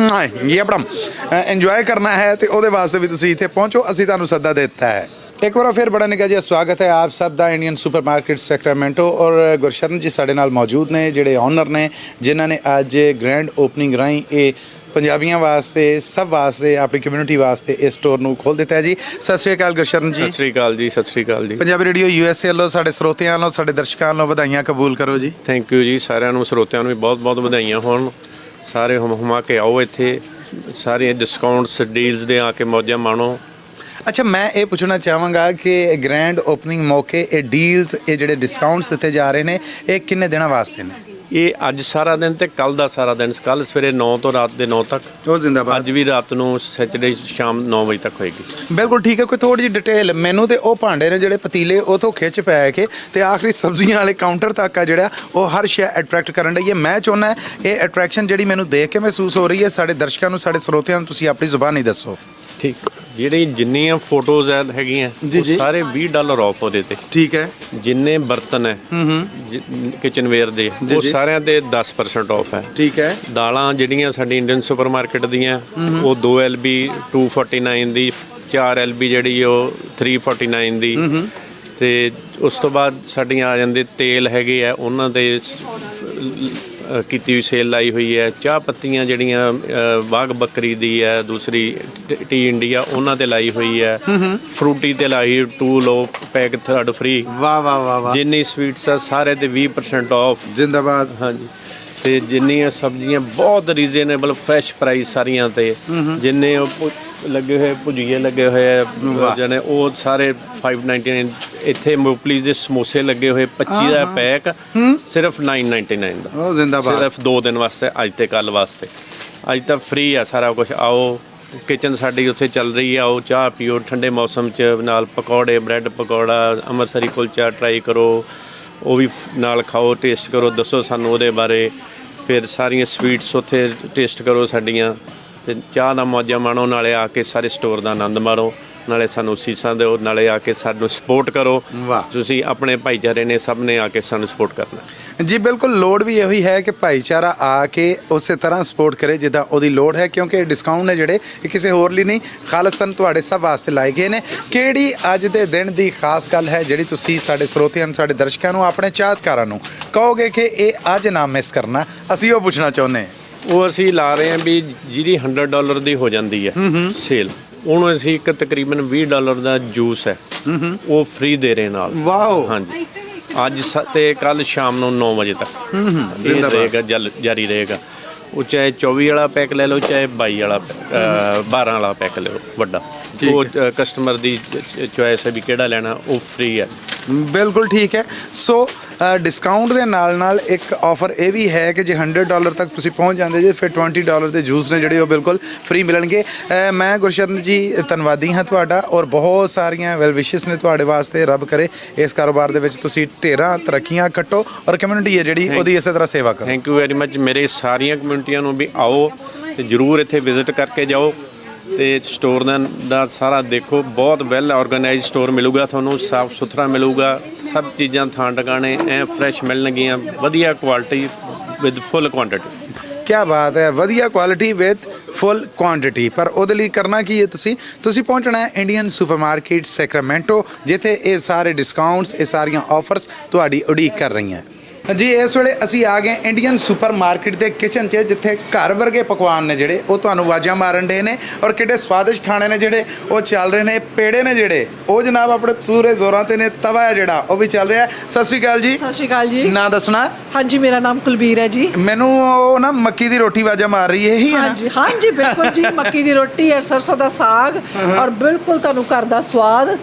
ਇਹ ਆਪਣਾ ਇੰਜੋਏ ਕਰਨਾ ਹੈ ਤੇ ਉਹਦੇ ਵਾਸਤੇ ਵੀ ਤੁਸੀਂ ਇੱਥੇ ਪਹੁੰਚੋ। ਅਸੀਂ ਤੁਹਾਨੂੰ ਸੱਦਾ ਦੇ ਦਿੱਤਾ ਹੈ। एक बार फिर बड़ा निका जी स्वागत है आप सब का इंडियन सुपर मार्केट सैक्रामेंटो और गुरशरण जी साडे नाल मौजूद ने जिहड़े ऑनर ने जिन्होंने अज ग्रैंड ओपनिंग राही ये पंजाबियों वास्ते सब वास्ते अपनी कम्यूनिटी वास्ते इस स्टोर ਨੂੰ खोल दिता है जी। सत श्री अकाल गुरशरण जी। ਸਤਿ ਸ਼੍ਰੀ ਅਕਾਲ ਜੀ। ਸਤਿ ਸ਼੍ਰੀ ਅਕਾਲ ਜੀ। पंजाबी रेडियो यूएसए ਵੱਲੋਂ ਸਾਡੇ ਸਰੋਤਿਆਂ ਵੱਲੋਂ ਸਾਡੇ ਦਰਸ਼ਕਾਂ ਵੱਲੋਂ ਵਧਾਈਆਂ ਕਬੂਲ ਕਰੋ ਜੀ। ਥੈਂਕ ਯੂ ਜੀ। ਸਾਰਿਆਂ ਨੂੰ ਸਰੋਤਿਆਂ ਨੂੰ ਵੀ ਬਹੁਤ ਬਹੁਤ ਵਧਾਈਆਂ ਹੋਣ। ਸਾਰੇ ਹੁਮਾ ਕੇ ਆਓ ਇੱਥੇ, ਸਾਰੇ ਡਿਸਕਾਊਂਟਸ ਡੀਲਸ ਦੇ ਆ ਕੇ ਮੌਜਾਂ ਮਾਣੋ। अच्छा, मैं ये पूछना चाहांगा कि ग्रैंड ओपनिंग मौके ये डील्स ये ਜਿਹੜੇ ਡਿਸਕਾਊਂਟਸ ਦਿੱਤੇ ਜਾ ਰਹੇ ਨੇ ਇਹ ਕਿੰਨੇ ਦਿਨਾਂ ਵਾਸਤੇ ਨੇ? ਇਹ ਅੱਜ ਸਾਰਾ ਦਿਨ ਤੇ ਕੱਲ ਦਾ ਸਾਰਾ ਦਿਨ, ਕੱਲ ਸਵੇਰੇ 9 ਤੋਂ ਰਾਤ ਦੇ 9 ਤੱਕ, ਉਹ ਜ਼ਿੰਦਾਬਾਦ। ਅੱਜ ਵੀ ਰਾਤ ਨੂੰ ਸੈਟਰਡੇ ਸ਼ਾਮ 9 ਵਜੇ ਤੱਕ ਹੋਏਗੀ। ਬਿਲਕੁਲ ਠੀਕ ਹੈ। ਕੋਈ ਥੋੜੀ ਜਿਹੀ ਡਿਟੇਲ ਮੈਨੂੰ ਤੇ ਉਹ ਭਾਂਡੇ ਨੇ ਜਿਹੜੇ ਪਤੀਲੇ ਉਹ ਤੋਂ ਖਿੱਚ ਪੈ ਕੇ ਤੇ ਆਖਰੀ ਸਬਜ਼ੀਆਂ ਵਾਲੇ ਕਾਊਂਟਰ ਤੱਕ ਆ ਜਿਹੜਾ ਉਹ ਹਰ ਸ਼ੈ ਅਟਰੈਕਟ ਕਰਨ ਲਈ ਹੈ। ਮੈਂ ਚਾਹੁੰਦਾ ਇਹ ਅਟਰੈਕਸ਼ਨ ਜਿਹੜੀ ਮੈਨੂੰ ਦੇਖ ਕੇ ਮਹਿਸੂਸ ਹੋ ਰਹੀ ਹੈ ਸਾਡੇ ਦਰਸ਼ਕਾਂ ਨੂੰ, ਸਾਡੇ ਸਰੋਤਿਆਂ ਨੂੰ ਤੁਸੀਂ ਆਪਣੀ ਜ਼ੁਬਾਨੀ ਦੱਸੋ। ਠੀਕ, ਜਿਹੜੀ ਜਿੰਨੀਆਂ ਫੋਟੋਜ਼ ਹੈਗੀਆਂ ਉਹ ਸਾਰੇ $20 ਆਫ ਉਹਦੇ ਤੇ। ਠੀਕ ਹੈ। ਜਿੰਨੇ ਬਰਤਨ ਹੈ ਕਿਚਨ ਵੇਅਰ ਦੇ ਉਹ ਸਾਰਿਆਂ ਤੇ 10% ਆਫ ਹੈ। ਠੀਕ ਹੈ। ਦਾਲਾਂ ਜਿਹੜੀਆਂ ਸਾਡੀ ਇੰਡੀਅਨ ਸੁਪਰ ਮਾਰਕੀਟ ਦੀਆਂ ਉਹ 2 LB 249 ਦੀ, 4 LB ਜਿਹੜੀ ਉਹ 349 ਦੀ, ਤੇ ਉਸ ਤੋਂ ਬਾਅਦ ਸਾਡੀਆਂ ਆ ਜਾਂਦੇ ਤੇਲ ਹੈਗੇ ਆ ਉਹਨਾਂ ਦੇ ਕੀਤੀ ਹੋਈ ਸੇਲ ਲਾਈ ਹੋਈ ਹੈ। ਚਾਹ ਪੱਤੀਆਂ ਜਿਹੜੀਆਂ ਬਾਗ ਬੱਕਰੀ ਦੀ ਹੈ, ਦੂਸਰੀ ਟੀ ਇੰਡੀਆ ਉਹਨਾਂ ਤੇ ਲਾਈ ਹੋਈ ਹੈ। ਫਰੂਟੀ ਤੇ ਲਾਈ 2 ਲੋ ਪੈਕ 3rd ਫ੍ਰੀ। ਵਾਹ ਵਾਹ ਵਾਹ ਵਾਹ। ਜਿੰਨੀ ਸਵੀਟਸ ਆ ਸਾਰੇ ਤੇ 20% ਆਫ। ਜਿੰਦਾਬਾਦ। ਹਾਂਜੀ। ਤੇ ਜਿੰਨੀਆਂ ਸਬਜ਼ੀਆਂ ਬਹੁਤ ਰੀਜ਼ਨੇਬਲ ਫਰੈਸ਼ ਪ੍ਰਾਈਸ ਸਾਰੀਆਂ ਤੇ, ਜਿੰਨੇ ਲੱਗੇ ਹੋਏ ਭੁਜੀਏ ਲੱਗੇ ਹੋਏ ਜਣੇ ਉਹ ਸਾਰੇ 599। ਇੱਥੇ ਮੂੰਗਫਲੀ ਦੇ ਸਮੋਸੇ ਲੱਗੇ ਹੋਏ 25 ਦਾ ਪੈਕ, ਸਿਰਫ 999 ਦਾ। ਉਹ ਜ਼ਿੰਦਾਬਾਦ। ਸਿਰਫ 2 ਦਿਨ ਵਾਸਤੇ, ਅੱਜ ਤੇ ਕੱਲ ਵਾਸਤੇ। ਅੱਜ ਤਾਂ ਫ੍ਰੀ ਆ ਸਾਰਾ ਕੁਝ। ਆਓ, ਕਿਚਨ ਸਾਡੀ ਉੱਥੇ ਚੱਲ ਰਹੀ ਆ, ਆਓ ਚਾਹ ਪੀਓ ਠੰਡੇ ਮੌਸਮ 'ਚ, ਨਾਲ ਪਕੌੜੇ, ਬ੍ਰੈਡ ਪਕੌੜਾ, ਅੰਮ੍ਰਿਤਸਰੀ ਕੁਲਚਾ ਟਰਾਈ ਕਰੋ, ਉਹ ਵੀ ਨਾਲ ਖਾਓ, ਟੇਸਟ ਕਰੋ, ਦੱਸੋ ਸਾਨੂੰ ਉਹਦੇ ਬਾਰੇ। ਫਿਰ ਸਾਰੀਆਂ ਸਵੀਟਸ ਉੱਥੇ ਟੇਸਟ ਕਰੋ ਸਾਡੀਆਂ, ਤੇ ਚਾਹ ਦਾ ਮੌਜਾਂ ਮਾਣੋ, ਨਾਲੇ ਆ ਕੇ ਸਾਰੇ ਸਟੋਰ ਦਾ ਆਨੰਦ ਮਾਣੋ, ਨਾਲੇ ਸਾਨੂੰ ਸੀਸਾਂ ਦਿਓ, ਨਾਲੇ ਆ ਕੇ ਸਾਨੂੰ ਸਪੋਰਟ ਕਰੋ। ਤੁਸੀਂ ਆਪਣੇ ਭਾਈਚਾਰੇ ਨੇ, ਸਭ ਨੇ ਆ ਕੇ ਸਾਨੂੰ ਸਪੋਰਟ ਕਰਨਾ। ਜੀ ਬਿਲਕੁਲ, ਲੋੜ ਵੀ ਇਹੀ ਹੈ ਕਿ ਭਾਈਚਾਰਾ ਆ ਕੇ ਉਸੇ ਤਰ੍ਹਾਂ ਸਪੋਰਟ ਕਰੇ ਜਿੱਦਾਂ ਉਹਦੀ ਲੋੜ ਹੈ, ਕਿਉਂਕਿ ਡਿਸਕਾਊਂਟ ਨੇ ਜਿਹੜੇ ਇਹ ਕਿਸੇ ਹੋਰ ਲਈ ਨਹੀਂ, ਖਾਲਸਨ ਤੁਹਾਡੇ ਸਭ ਵਾਸਤੇ ਲਾਏ ਗਏ ਨੇ। ਕਿਹੜੀ ਅੱਜ ਦੇ ਦਿਨ ਦੀ ਖਾਸ ਗੱਲ ਹੈ ਜਿਹੜੀ ਤੁਸੀਂ ਸਾਡੇ ਸਰੋਤਿਆਂ ਨੂੰ, ਸਾਡੇ ਦਰਸ਼ਕਾਂ ਨੂੰ, ਆਪਣੇ ਚਾਹਤਕਾਰਾਂ ਨੂੰ ਕਹੋਗੇ ਕਿ ਇਹ ਅੱਜ ਨਾ ਮਿਸ ਕਰਨਾ? ਅਸੀਂ ਉਹ ਪੁੱਛਣਾ ਚਾਹੁੰਦੇ ਹਾਂ। ਉਹ ਅਸੀਂ ਲਾ ਰਹੇ ਹਾਂ ਵੀ ਜਿਹਦੀ $100 ਦੀ ਹੋ ਜਾਂਦੀ ਹੈ ਸੇਲ, ਉਹਨੂੰ ਅਸੀਂ ਇੱਕ ਤਕਰੀਬਨ $20 ਦਾ ਜੂਸ ਹੈ ਉਹ ਫ੍ਰੀ ਦੇ ਰਹੇ ਨਾਲ। ਵਾਓ। ਹਾਂਜੀ, ਅੱਜ ਤੇ ਕੱਲ ਸ਼ਾਮ ਨੂੰ 9 ਵਜੇ ਤੱਕ ਇਹ ਰਹੇਗਾ, ਜਾਰੀ ਰਹੇਗਾ। ਉਹ ਚਾਹੇ 24 ਵਾਲਾ ਪੈਕ ਲੈ ਲਓ, ਚਾਹੇ 22 ਵਾਲਾ 12 ਵਾਲਾ ਪੈਕ ਲੈ ਲਓ ਵੱਡਾ, ਉਹ ਕਸਟਮਰ ਦੀ ਚੋਇਸ ਹੈ ਵੀ ਕਿਹੜਾ ਲੈਣਾ, ਉਹ ਫ੍ਰੀ ਹੈ। ਬਿਲਕੁਲ ਠੀਕ ਹੈ। ਸੋ ਡਿਸਕਾਊਂਟ ਦੇ ਨਾਲ ਨਾਲ ਇੱਕ ਆਫਰ ਇਹ ਵੀ ਹੈ ਕਿ ਜੇ $100 ਤੱਕ ਤੁਸੀਂ ਪਹੁੰਚ ਜਾਂਦੇ ਜੇ, ਫਿਰ $20 ਦੇ ਜੂਸ ਨੇ ਜਿਹੜੇ ਉਹ ਬਿਲਕੁਲ ਫ੍ਰੀ ਮਿਲਣਗੇ। ਮੈਂ ਗੁਰਸ਼ਰਨ ਜੀ ਧੰਨਵਾਦੀ ਹਾਂ ਤੁਹਾਡਾ, ਔਰ ਬਹੁਤ ਸਾਰੀਆਂ ਵੈਲ ਵਿਸ਼ੇਸ ਨੇ ਤੁਹਾਡੇ ਵਾਸਤੇ। ਰੱਬ ਕਰੇ ਇਸ ਕਾਰੋਬਾਰ ਦੇ ਵਿੱਚ ਤੁਸੀਂ ਢੇਰਾਂ ਤਰੱਕੀਆਂ ਕੱਟੋ, ਔਰ ਕਮਿਊਨਿਟੀ ਹੈ ਜਿਹੜੀ ਉਹਦੀ ਇਸੇ ਤਰ੍ਹਾਂ ਸੇਵਾ ਕਰੋ। Thank you very much. ਮੇਰੇ ਸਾਰੀਆਂ ਕਮਿਊਨਿਟੀਆਂ ਨੂੰ ਵੀ ਆਓ ਤੇ ਜ਼ਰੂਰ ਇੱਥੇ ਵਿਜ਼ਿਟ ਕਰਕੇ ਜਾਓ, ਤੇ ਸਟੋਰ ਦਾ ਸਾਰਾ ਦੇਖੋ। ਬਹੁਤ ਵੈਲ ਆਰਗੇਨਾਈਜ਼ ਸਟੋਰ ਮਿਲੂਗਾ ਤੁਹਾਨੂੰ, ਸਾਫ ਸੁਥਰਾ ਮਿਲੂਗਾ, ਸਭ ਚੀਜ਼ਾਂ ਥਾਂ ਟਿਕਾਣੇ ਐ ਫਰੈਸ਼ ਮਿਲਣਗੀਆਂ, ਵਧੀਆ ਕੁਆਲਿਟੀ ਵਿਦ ਫੁੱਲ ਕੁਆਂਟੀਟੀ। ਕੀ ਬਾਤ ਹੈ, ਵਧੀਆ ਕੁਆਲਿਟੀ ਵਿਦ ਫੁੱਲ ਕੁਆਂਟੀਟੀ। ਪਰ ਉਹਦੇ ਲਈ ਕਰਨਾ ਕੀ ਹੈ? ਤੁਸੀਂ ਪਹੁੰਚਣਾ ਹੈ ਇੰਡੀਅਨ ਸੁਪਰਮਾਰਕੀਟ ਸੈਕਰਾਮੈਂਟੋ, ਜਿੱਥੇ ਇਹ ਸਾਰੇ ਡਿਸਕਾਊਂਟਸ, ਇਹ ਸਾਰੀਆਂ ਆਫਰਸ ਤੁਹਾਡੀ ਉਡੀਕ ਕਰ ਰਹੀਆਂ। ਜੀ ਇਸ ਵੇਲੇ ਅਸੀਂ ਆ ਗਏ ਇੰਡੀਅਨ ਸੁਪਰਮਾਰਕੀਟ ਦੇ ਕਿਚਨ 'ਚ, ਜਿੱਥੇ ਘਰ ਵਰਗੇ ਪਕਵਾਨ ਨੇ ਜਿਹੜੇ ਉਹ ਤੁਹਾਨੂੰ ਆਵਾਜ਼ਾਂ ਮਾਰਨ ਡੇ ਨੇ, ਔਰ ਕਿੱਡੇ ਸਵਾਦਿਸ਼ਟ ਖਾਣੇ ਨੇ ਜਿਹੜੇ ਉਹ ਚੱਲ ਰਹੇ ਨੇ। ਪੇੜੇ ਨੇ ਜਿਹੜੇ ਉਹ ਜਨਾਬ ਆਪਣੇ ਪੂਰੇ ਜ਼ੋਰਾਂ ਤੇ ਨੇ, ਤਵਾ ਹੈ ਜਿਹੜਾ ਉਹ ਵੀ ਚੱਲ ਰਿਹਾ। ਸਤਿ ਸ਼੍ਰੀ ਅਕਾਲ ਜੀ। ਸਤਿ ਸ਼੍ਰੀ ਅਕਾਲ ਜੀ। ਨਾਂ ਦੱਸਣਾ? ਹਾਂਜੀ, ਮੇਰਾ ਨਾਮ ਕੁਲਬੀਰ ਹੈ ਜੀ। ਮੈਨੂੰ ਉਹ ਨਾ ਮੱਕੀ ਦੀ ਰੋਟੀ ਆਵਾਜ਼ਾਂ ਮਾਰ ਰਹੀ ਹੈ, ਇਹੀ ਹੈ ਨਾ? ਹਾਂਜੀ ਹਾਂਜੀ ਬਿਲਕੁਲ ਜੀ, ਮੱਕੀ ਦੀ ਰੋਟੀ ਔਰ ਸਰਸੋਂ ਦਾ ਸਾਗ, ਔਰ ਬਿਲਕੁਲ ਤੁਹਾਨੂੰ ਘਰ ਦਾ ਸਵਾਦ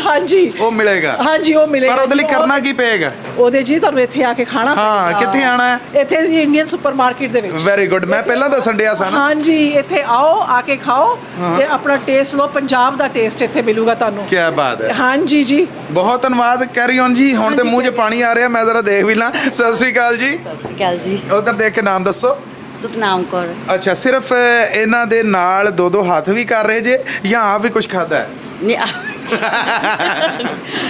ਹਾਂਜੀ ਉਹ ਮਿਲੇਗਾ। ਹਾਂਜੀ ਉਹ ਮਿਲੇਗਾ। ਪਰ ਉਹਦੇ ਲਈ ਕਰਨਾ ਕੀ ਪਏਗਾ? ਉਹਦੇ ਜੀ ਤੁਹਾਨੂੰ ਇੱਥੇ ਆ ਕੇ ਖਾਣਾ ਹਾਂ, ਕਿੱਥੇ ਆਣਾ ਹੈ? ਇੱਥੇ ਜੀ ਇੰਡੀਅਨ ਸੁਪਰਮਾਰਕੀਟ ਦੇ ਵਿੱਚ। Very good. ਮੈਂ ਪਹਿਲਾਂ ਦੱਸਣ ਡਿਆ ਸਾਂ। ਹਾਂਜੀ, ਇੱਥੇ ਆਓ, ਆ ਕੇ ਖਾਓ ਤੇ ਆਪਣਾ ਟੇਸਟ ਲਓ। ਪੰਜਾਬ ਦਾ ਟੇਸਟ ਇੱਥੇ ਮਿਲੂਗਾ ਤੁਹਾਨੂੰ। ਕੀ ਬਾਤ ਹੈ। ਹਾਂਜੀ ਜੀ, ਬਹੁਤ ਧੰਨਵਾਦ। ਕੈਰੀ ਔਨ ਜੀ। ਹੁਣ ਤੇ ਮੂੰਹ 'ਚ ਪਾਣੀ ਆ ਰਿਹਾ, ਮੈਂ ਜ਼ਰਾ ਦੇਖ ਵੀ ਲਾਂ। ਸਤਿ ਸ਼੍ਰੀ ਅਕਾਲ ਜੀ। ਸਤਿ ਸ਼੍ਰੀ ਅਕਾਲ ਜੀ। ਉਧਰ ਦੇਖ ਕੇ ਨਾਮ ਦੱਸੋ। ਸਤਨਾਮ ਕੌਰ। ਅੱਛਾ, ਸਿਰਫ ਇਹਨਾਂ ਦੇ ਨਾਲ ਦੋ ਹੱਥ ਵੀ ਕਰ ਰਹੇ ਜੇ ਜਾਂ ਆਪ ਵੀ ਕੁਝ ਖਾਦਾ ਹੈ? ਨਹੀਂ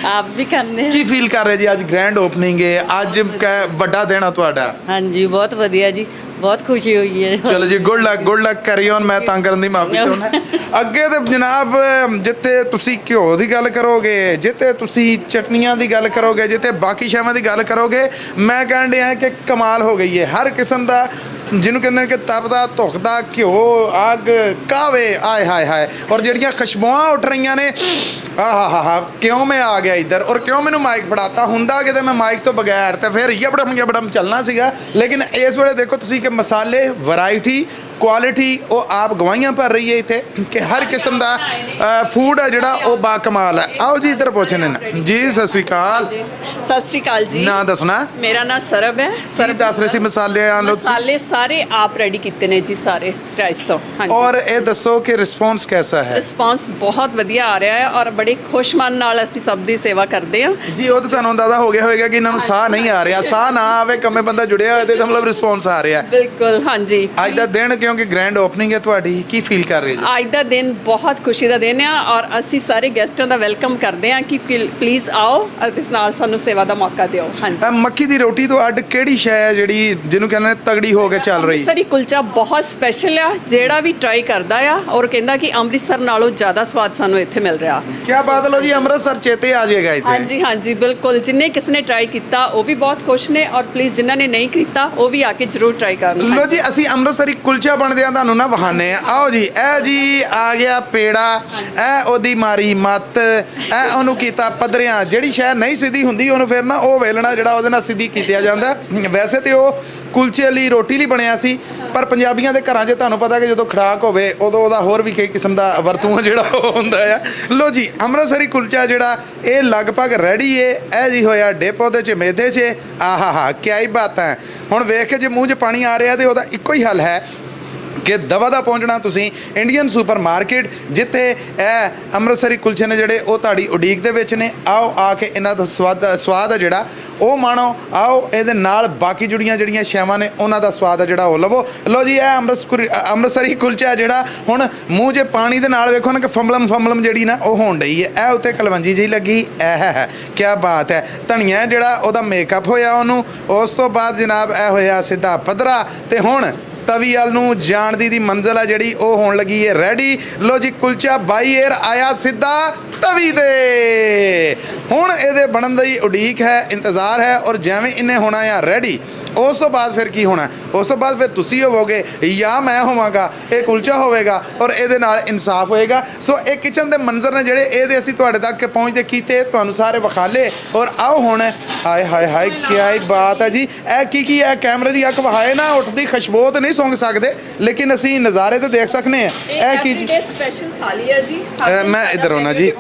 ਆਪ ਵੀ ਕਰਨੇ। ਕੀ ਫੀਲ ਕਰ ਰਹੇ ਜੀ? ਅੱਜ ਗ੍ਰੈਂਡ ਓਪਨਿੰਗ ਹੈ, ਅੱਜ ਵੱਡਾ ਦਿਨ ਆ ਤੁਹਾਡਾ। ਹਾਂਜੀ, ਬਹੁਤ ਵਧੀਆ ਜੀ, ਬਹੁਤ ਖੁਸ਼ੀ ਹੋਈ ਹੈ। ਚਲੋ ਜੀ, ਗੁੱਡ ਲੱਕ ਕੈਰੀ ਔਨ। ਮੈਂ ਤੰਗ ਕਰਨ ਦੀ ਮਾਫੀ ਚਾਹੁੰਦਾ। ਅੱਗੇ ਤੇ ਜਨਾਬ ਜਿੱਥੇ ਤੁਸੀਂ ਘਿਓ ਦੀ ਗੱਲ ਕਰੋਗੇ, ਜਿੱਥੇ ਤੁਸੀਂ ਚਟਨੀਆਂ ਦੀ ਗੱਲ ਕਰੋਗੇ, ਜਿੱਥੇ ਬਾਕੀ ਸ਼ੈਵਾਂ ਦੀ ਗੱਲ ਕਰੋਗੇ, ਮੈਂ ਕਹਿਣ ਡਿਆ ਕਿ ਕਮਾਲ ਹੋ ਗਈ ਹੈ। ਹਰ ਕਿਸਮ ਦਾ, ਜਿਹਨੂੰ ਕਹਿੰਦੇ ਨੇ ਕਿ ਤਪਦਾ ਧੁਖਦਾ ਘਿਓ, ਅੱਗ, ਕਾਵੇ, ਆਏ ਹਾਏ ਹਾਏ, ਔਰ ਜਿਹੜੀਆਂ ਖੁਸ਼ਬੂਆਂ ਉੱਠ ਰਹੀਆਂ ਨੇ, ਆਹਾ ਕਿਉਂ ਮੈਂ ਆ ਗਿਆ ਇੱਧਰ, ਔਰ ਕਿਉਂ ਮੈਨੂੰ ਮਾਈਕ ਫੜਾਤਾ। ਹੁੰਦਾ ਕਿਤੇ ਮੈਂ ਮਾਈਕ ਤੋਂ ਬਗੈਰ ਤੇ ਫਿਰ ਯਬੜਮ ਚੱਲਣਾ ਸੀਗਾ। ਲੇਕਿਨ ਇਸ ਵੇਲੇ ਦੇਖੋ ਤੁਸੀਂ ਕਿ ਮਸਾਲੇ, ਵੈਰਾਈਟੀ, ਕੁਆਲਿਟੀ ਉਹ ਆਪ ਗਵਾਹੀਆਂ ਭਰ ਰਹੀ ਹੈ ਇੱਥੇ ਕਿ ਹਰ ਕਿਸਮ ਦਾ ਫੂਡ ਹੈ ਜਿਹੜਾ ਉਹ ਬਾ ਕਮਾਲ ਹੈ। ਆਓ ਜੀ ਇੱਧਰ ਪੁੱਛਣੇ ਨੇ ਜੀ। ਸਤਿ ਸ਼੍ਰੀ ਅਕਾਲ। ਸਤਿ ਸ਼੍ਰੀ ਅਕਾਲ ਜੀ। ਨਾਂ ਦੱਸਣਾ? ਮੇਰਾ ਨਾਮ ਸਰਬ ਹੈ। ਸਰਬ ਦੱਸ ਰਹੇ ਸੀ ਮਸਾਲੇ ਆਣ ਲੋ। ਮਸਾਲੇ ਸਾਰੇ ਆਪ ਰੈਡੀ ਕੀਤੇ ਨੇ ਜੀ, ਸਾਰੇ ਸਕ੍ਰੈਚ ਤੋਂ। ਹਾਂਜੀ। ਔਰ ਇਹ ਦੱਸੋ ਕਿ ਰਿਸਪੌਂਸ ਕੈਸਾ ਹੈ? ਰਿਸਪੌਂਸ ਬਹੁਤ ਵਧੀਆ ਆ ਰਿਹਾ ਹੈ, ਔਰ ਬੜੇ ਖੁਸ਼ ਮਨ ਨਾਲ ਅਸੀਂ ਸਭ ਦੀ ਸੇਵਾ ਕਰਦੇ ਹਾਂ ਜੀ। ਉਹ ਤਾਂ ਤੁਹਾਨੂੰ ਅੰਦਾਜ਼ਾ ਹੋ ਗਿਆ ਹੋਵੇਗਾ ਕਿ ਇਹਨਾਂ ਨੂੰ ਸਾਹ ਨਹੀਂ ਆ ਰਿਹਾ। ਸਾਹ ਨਾ ਆਵੇ, ਕੰਮੇ ਬੰਦਾ ਜੁੜਿਆ ਹੋਇਆ ਤੇ ਮਤਲਬ ਰਿਸਪੌਂਸ ਆ ਰਿਹਾ। ਬਿਲਕੁਲ ਹਾਂਜੀ। ਅੱਜ ਦਾ ਦਿਨ ਕਿਉਂਕਿ ਗ੍ਰੈਂਡ ਓਪਨਿੰਗ ਹੈ ਤੁਹਾਡੀ, ਕੀ ਫੀਲ ਕਰ ਰਹੇ ਜੀ? ਅੱਜ ਦਾ ਦਿਨ ਬਹੁਤ ਖੁਸ਼ੀ ਦਾ ਦਿਨ ਆ, ਔਰ ਅਸੀਂ ਸਾਰੇ ਗੈਸਟਾਂ ਦਾ ਵੈਲਕਮ ਕਰਦੇ ਹਾਂ ਕਿ ਪਲੀਜ਼ ਆਓ ਅਤੇ ਇਸ ਨਾਲ ਸਾਨੂੰ ਸੇਵਾ ਦਾ ਮੌਕਾ ਦਿਓ। ਹਾਂਜੀ। ਮੱਕੀ ਦੀ ਰੋਟੀ ਤੋਂ ਅੱਡ ਕਿਹੜੀ ਸ਼ੈ ਹੈ ਜਿਹੜੀ ਜਿਹਨੂੰ ਕਹਿੰਦੇ ਨੇ ਤਗੜੀ ਹੋ ਕੇ ਚੱਲ ਰਹੀ? ਅੰਮ੍ਰਿਤਸਰੀ ਕੁਲਚਾ ਬਹੁਤ ਸਪੈਸ਼ਲ ਆ, ਜਿਹੜਾ ਵੀ ਟਰਾਈ ਕਰਦਾ ਆ ਔਰ ਕਹਿੰਦਾ ਕਿ ਅੰਮ੍ਰਿਤਸਰ ਨਾਲੋਂ ਜ਼ਿਆਦਾ ਸਵਾਦ ਸਾਨੂੰ ਇੱਥੇ ਮਿਲ ਰਿਹਾ। ਕੀ ਬਾਤ ਲੋ ਜੀ, ਅੰਮ੍ਰਿਤਸਰ ਚੇਤੇ ਆ ਜਾਏਗਾ ਇੱਥੇ। ਹਾਂਜੀ ਹਾਂਜੀ ਬਿਲਕੁਲ। ਜਿੰਨੇ ਕਿਸੇ ਨੇ ਟਰਾਈ ਕੀਤਾ ਉਹ ਵੀ ਬਹੁਤ ਖੁਸ਼ ਨੇ, ਔਰ ਪਲੀਜ਼ ਜਿਨ੍ਹਾਂ ਨੇ ਨਹੀਂ ਕੀਤਾ ਉਹ ਵੀ ਆ ਕੇ ਜ਼ਰੂਰ ਟਰਾਈ ਕਰਨ। ਲੋ ਜੀ, ਅਸੀਂ ਅੰਮ੍ਰਿਤਸਰੀ ਕੁਲਚਾ ਬਣਦਿਆਂ ਤੁਹਾਨੂੰ ਨਾ ਵਹਾਨੇ ਆ। ਆਓ ਜੀ, ਇਹ ਜੀ ਆ ਗਿਆ ਪੇੜਾ, ਇਹ ਉਹਦੀ ਮਾਰੀ ਮੱਤ, ਇਹ ਉਹਨੂੰ ਕੀਤਾ ਪੱਧਰਿਆਂ। ਜਿਹੜੀ ਸ਼ੈ ਨਹੀਂ ਸਿੱਧੀ ਹੁੰਦੀ ਉਹਨੂੰ ਫਿਰ ਨਾ ਉਹ ਵੇਲਣਾ ਜਿਹੜਾ ਉਹਦੇ ਨਾਲ ਸਿੱਧੀ ਕੀਤਾ ਜਾਂਦਾ। ਵੈਸੇ ਤੇ ਉਹ ਕੁਲਚੇ ਲਈ, ਰੋਟੀ ਲਈ ਬਣਿਆ ਸੀ, ਪਰ ਪੰਜਾਬੀਆਂ ਦੇ ਘਰਾਂ 'ਚ ਤੁਹਾਨੂੰ ਪਤਾ ਕਿ ਜਦੋਂ ਖੜਾਕ ਹੋਵੇ ਉਦੋਂ ਉਹਦਾ ਹੋਰ ਵੀ ਕਈ ਕਿਸਮ ਦਾ ਵਰਤੋਂ ਜਿਹੜਾ ਉਹ ਹੁੰਦਾ ਆ। ਲੋ ਜੀ, ਅੰਮ੍ਰਿਤਸਰੀ ਕੁਲਚਾ ਜਿਹੜਾ ਇਹ ਲਗਭਗ ਰੈਡੀ ਏ। ਇਹ ਜੀ ਹੋਇਆ ਡਿਪ ਉਹਦੇ 'ਚ ਮੇਦੇ 'ਚ। ਆਹਾ ਕਿਆ ਹੀ ਬਾਤ ਹੈ। ਹੁਣ ਵੇਖ ਕੇ ਜੇ ਮੂੰਹ 'ਚ ਪਾਣੀ ਆ ਰਿਹਾ ਤੇ ਉਹਦਾ ਇੱਕੋ ਹੀ ਹੱਲ ਹੈ ਕਿ ਦਵਾ ਦਾ ਪਹੁੰਚਣਾ ਤੁਸੀਂ ਇੰਡੀਅਨ ਸੁਪਰ ਮਾਰਕੀਟ, ਜਿੱਥੇ ਇਹ ਅੰਮ੍ਰਿਤਸਰੀ ਕੁਲਚੇ ਨੇ ਜਿਹੜੇ ਉਹ ਤੁਹਾਡੀ ਉਡੀਕ ਦੇ ਵਿੱਚ ਨੇ। ਆਓ ਆ ਕੇ ਇਹਨਾਂ ਦਾ ਸਵਾਦ ਹੈ ਜਿਹੜਾ ਉਹ ਮਾਣੋ। ਆਓ ਇਹਦੇ ਨਾਲ ਬਾਕੀ ਜਿਹੜੀਆਂ ਸ਼ੈਵਾਂ ਨੇ ਉਹਨਾਂ ਦਾ ਸਵਾਦ ਆ ਜਿਹੜਾ ਉਹ ਲਵੋ। ਲਓ ਜੀ, ਇਹ ਅੰਮ੍ਰਿਤਸਰੀ ਕੁਲਚਾ ਜਿਹੜਾ ਹੁਣ ਮੂੰਹ 'ਚ ਪਾਣੀ ਦੇ ਨਾਲ ਵੇਖੋ ਨਾ ਕਿ ਫੰਬਲਮ ਜਿਹੜੀ ਨਾ ਉਹ ਹੋਣ ਡਈ ਹੈ। ਇਹ ਉੱਤੇ ਕਲਵੰਜੀ ਜਿਹੀ ਲੱਗੀ, ਇਹ ਹੈ ਕਿਆ ਬਾਤ ਹੈ। ਧਨੀਆ ਜਿਹੜਾ ਉਹਦਾ ਮੇਕਅਪ ਹੋਇਆ ਉਹਨੂੰ, ਉਸ ਤੋਂ ਬਾਅਦ ਜਨਾਬ ਇਹ ਹੋਇਆ ਸਿੱਧਾ ਪੱਧਰਾ, ਤੇ ਹੁਣ ਤਵੀ ਵੱਲ ਨੂੰ ਜਾਣ ਦੀ ਮੰਜ਼ਿਲ ਆ ਜਿਹੜੀ ਉਹ ਹੋਣ ਲੱਗੀ ਹੈ ਰੈਡੀ। ਲੋ ਜੀ, ਕੁਲਚਾ ਬਾਈ 에ਅਰ ਆਇਆ ਸਿੱਧਾ ਤਵੀ ਦੇ। ਹੁਣ ਇਹਦੇ ਬਣਨ ਦੀ ਉਡੀਕ ਹੈ, ਇੰਤਜ਼ਾਰ ਹੈ, ਔਰ ਜਿਵੇਂ ਇਹਨੇ ਹੋਣਾ ਆ ਰੈਡੀ, ਉਸ ਤੋਂ ਬਾਅਦ ਫਿਰ ਕੀ ਹੋਣਾ? ਉਸ ਤੋਂ ਬਾਅਦ ਫਿਰ ਤੁਸੀਂ ਹੋਵੋਗੇ ਜਾਂ ਮੈਂ ਹੋਵਾਂਗਾ, ਇਹ ਕੁਲਚਾ ਹੋਵੇਗਾ ਔਰ ਇਹਦੇ ਨਾਲ ਇਨਸਾਫ ਹੋਏਗਾ। ਸੋ ਇਹ ਕਿਚਨ ਦੇ ਮੰਜ਼ਰ ਨੇ ਜਿਹੜੇ ਇਹਦੇ ਅਸੀਂ ਤੁਹਾਡੇ ਤੱਕ ਪਹੁੰਚਦੇ ਕੀਤੇ, ਤੁਹਾਨੂੰ ਸਾਰੇ ਵਿਖਾਲੇ। ਔਰ ਆਓ ਹੁਣ, ਹਾਏ ਹਾਏ ਹਾਏ ਕਿਆ ਹੀ ਬਾਤ ਹੈ ਜੀ। ਇਹ ਕੀ ਹੈ? ਕੈਮਰੇ ਦੀ ਅੱਖ ਵਹਾਏ ਨਾ ਉੱਠਦੀ ਖੁਸ਼ਬੂ ਤਾਂ ਨਹੀਂ ਸੁੰਘ ਸਕਦੇ, ਲੇਕਿਨ ਅਸੀਂ ਨਜ਼ਾਰੇ ਤਾਂ ਦੇਖ ਸਕਨੇ ਆ। ਇਹ ਕੀ ਜੀ? ਸਪੈਸ਼ਲ ਥਾਲੀ ਹੈ ਜੀ। ਮੈਂ ਇੱਧਰ ਆਉਣਾ ਜੀ।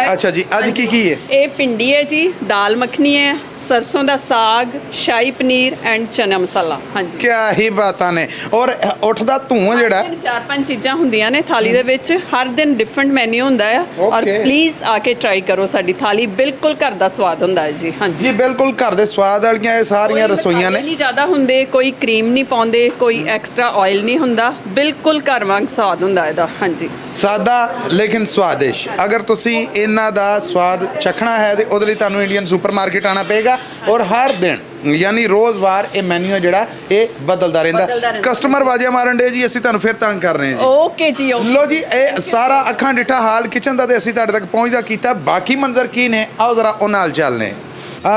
ਅੱਛਾ ਜੀ, ਅੱਜ ਕੀ ਹੈ? ਇਹ ਪਿੰਡੀ ਹੈ ਜੀ, ਦਾਲ ਮੱਖਣੀ ਹੈ, ਸਰਸੋਂ ਦਾ ਸਾਗ, ਸ਼ਾਹੀ ਪਨੀਰ ਐਂਡ ਚਨਾ ਮਸਾਲਾ। ਹਾਂਜੀ, ਕਿਆ ਹੀ ਬਾਤਾਂ ਨੇ। ਔਰ ਉੱਠਦਾ ਧੂਆਂ ਜਿਹੜਾ, 4-5 ਚੀਜ਼ਾਂ ਹੁੰਦੀਆਂ ਨੇ ਥਾਲੀ ਦੇ ਵਿੱਚ, ਹਰ ਦਿਨ ਡਿਫਰੈਂਟ ਮੈਨੂ ਹੁੰਦਾ ਹੈ। ਔਰ ਪਲੀਜ਼ ਆ ਕੇ ਟਰਾਈ ਕਰੋ, ਸਾਡੀ ਥਾਲੀ ਬਿਲਕੁਲ ਘਰ ਦਾ ਸਵਾਦ ਹੁੰਦਾ ਹੈ ਜੀ। ਹਾਂਜੀ ਜੀ, ਬਿਲਕੁਲ ਘਰ ਦੇ ਸਵਾਦ ਵਾਲੀਆਂ ਇਹ ਸਾਰੀਆਂ ਰਸੋਈਆਂ ਨੇ। ਨਹੀਂ ਜ਼ਿਆਦਾ ਹੁੰਦੇ, ਕੋਈ ਕਰੀਮ ਨਹੀਂ ਪਾਉਂਦੇ, ਕੋਈ ਐਕਸਟਰਾ ਆਇਲ ਨਹੀਂ ਹੁੰਦਾ, ਬਿਲਕੁਲ ਘਰ ਵਾਂਗ ਸਵਾਦ ਹੁੰਦਾ ਇਹਦਾ। ਹਾਂਜੀ, ਸਾਦਾ ਲੇਕਿਨ ਸਵਾਦਿਸ਼। ਅਗਰ ਤੁਸੀਂ ਇਹਨਾਂ ਦਾ ਸਵਾਦ ਚਖਣਾ ਹੈ ਤੇ ਉਹਦੇ ਲਈ ਤੁਹਾਨੂੰ ਇੰਡੀਅਨ ਸੁਪਰਮਾਰਕੀਟ ਆਉਣਾ ਪਏਗਾ। ਔਰ ਹਰ ਦਿਨ ਯਾਨੀ ਰੋਜ਼ਵਾਰ ਇਹ ਮੈਨੂ ਜਿਹੜਾ ਇਹ ਬਦਲਦਾ ਰਹਿੰਦਾ। ਕਸਟਮਰ ਵਾਜਾ ਮਾਰਨ ਦੇ ਜੀ, ਅਸੀਂ ਤੁਹਾਨੂੰ ਫਿਰ ਤੰਗ ਕਰ ਰਹੇ ਹਾਂ ਜੀ। ਓਕੇ ਜੀ, ਲੋ ਜੀ, ਇਹ ਸਾਰਾ ਅੱਖਾਂ ਡਿੱਠਾ ਹਾਲ ਕਿਚਨ ਦਾ ਤੇ ਅਸੀਂ ਤੁਹਾਡੇ ਤੱਕ ਪਹੁੰਚਦਾ ਕੀਤਾ। ਬਾਕੀ ਮੰਜ਼ਰ ਕੀ ਨੇ, ਆਓ ਜ਼ਰਾ ਉਹ ਨਾਲ ਚੱਲਨੇ।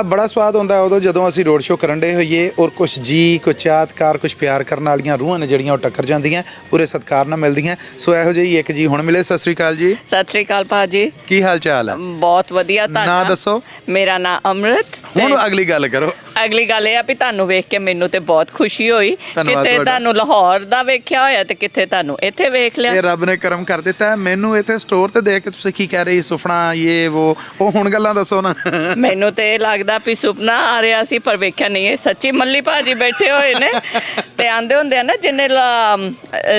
ਬੜਾ ਸਵਾਦ ਹੁੰਦਾ ਉਦੋਂ ਜਦੋਂ ਅਸੀਂ ਰੋਡ ਸ਼ੋਅ ਕਰਨ ਦੇ ਹੋਈਏ ਔਰ ਕੁਛ ਜੀ, ਕੁਛ ਚਾਹਤਕਾਰ, ਕੁਛ ਪਿਆਰ ਕਰਨ ਵਾਲੀਆਂ ਰੂਹਾਂ ਨੇ ਜਿਹੜੀਆਂ ਉਹ ਟੱਕਰ ਜਾਂਦੀਆਂ, ਪੂਰੇ ਸਤਿਕਾਰ ਨਾਲ ਮਿਲਦੀਆਂ। ਸੋ ਇਹੋ ਜਿਹੀ ਇੱਕ ਜੀ ਹੁਣ ਮਿਲੇ। ਸਤਿ ਸ੍ਰੀ ਅਕਾਲ ਜੀ। ਸਤਿ ਸ੍ਰੀ ਅਕਾਲ ਭਾਜੀ, ਕੀ ਹਾਲ ਚਾਲ ਹੈ? ਬਹੁਤ ਵਧੀਆ। ਨਾਂ ਦੱਸੋ। ਮੇਰਾ ਨਾਂ ਅੰਮ੍ਰਿਤ। ਹੁਣ ਅਗਲੀ ਗੱਲ ਕਰੋ। ਅਗਲੀ ਗੱਲ ਇਹ ਆ ਵੀ ਤੁਹਾਨੂੰ ਵੇਖ ਕੇ ਮੈਨੂੰ ਤੇ ਬਹੁਤ ਖੁਸ਼ੀ ਹੋਈ। ਧੰਨਵਾਦ ਕਿਤੇ ਤੁਹਾਡਾ। ਤੁਹਾਨੂੰ ਲਾਹੌਰ ਦਾ ਵੇਖਿਆ ਹੋਇਆ ਤੇ ਕਿਤੇ ਤੁਹਾਨੂੰ ਇੱਥੇ ਵੇਖ ਲਿਆ। ਇਹ ਰੱਬ ਨੇ ਕਰਮ ਕਰ ਦਿੱਤਾ। ਮੈਨੂੰ ਇੱਥੇ ਸਟੋਰ ਤੇ ਦੇਖ ਕੇ ਤੁਸੀਂ ਕੀ ਕਹਿ ਰਹੇ, ਸੁਪਨਾ ਇਹ ਉਹ ਹੁਣ ਗੱਲਾਂ ਦੱਸੋ ਨਾ। ਮੈਨੂੰ ਤੇ ਇਹ ਲੱਗਦਾ ਵੀ ਸੁਪਨਾ ਆ ਰਿਹਾ ਸੀ, ਪਰ ਵੇਖਿਆ ਨਹੀਂ। ਇਹ ਸੱਚੀ ਮੱਲੀ ਭਾਜੀ ਬੈਠੇ ਹੋਏ ਨੇ ਤੇ ਆਂਦੇ ਹੁੰਦੇ ਆ ਨਾ, ਜਿਹਨੇ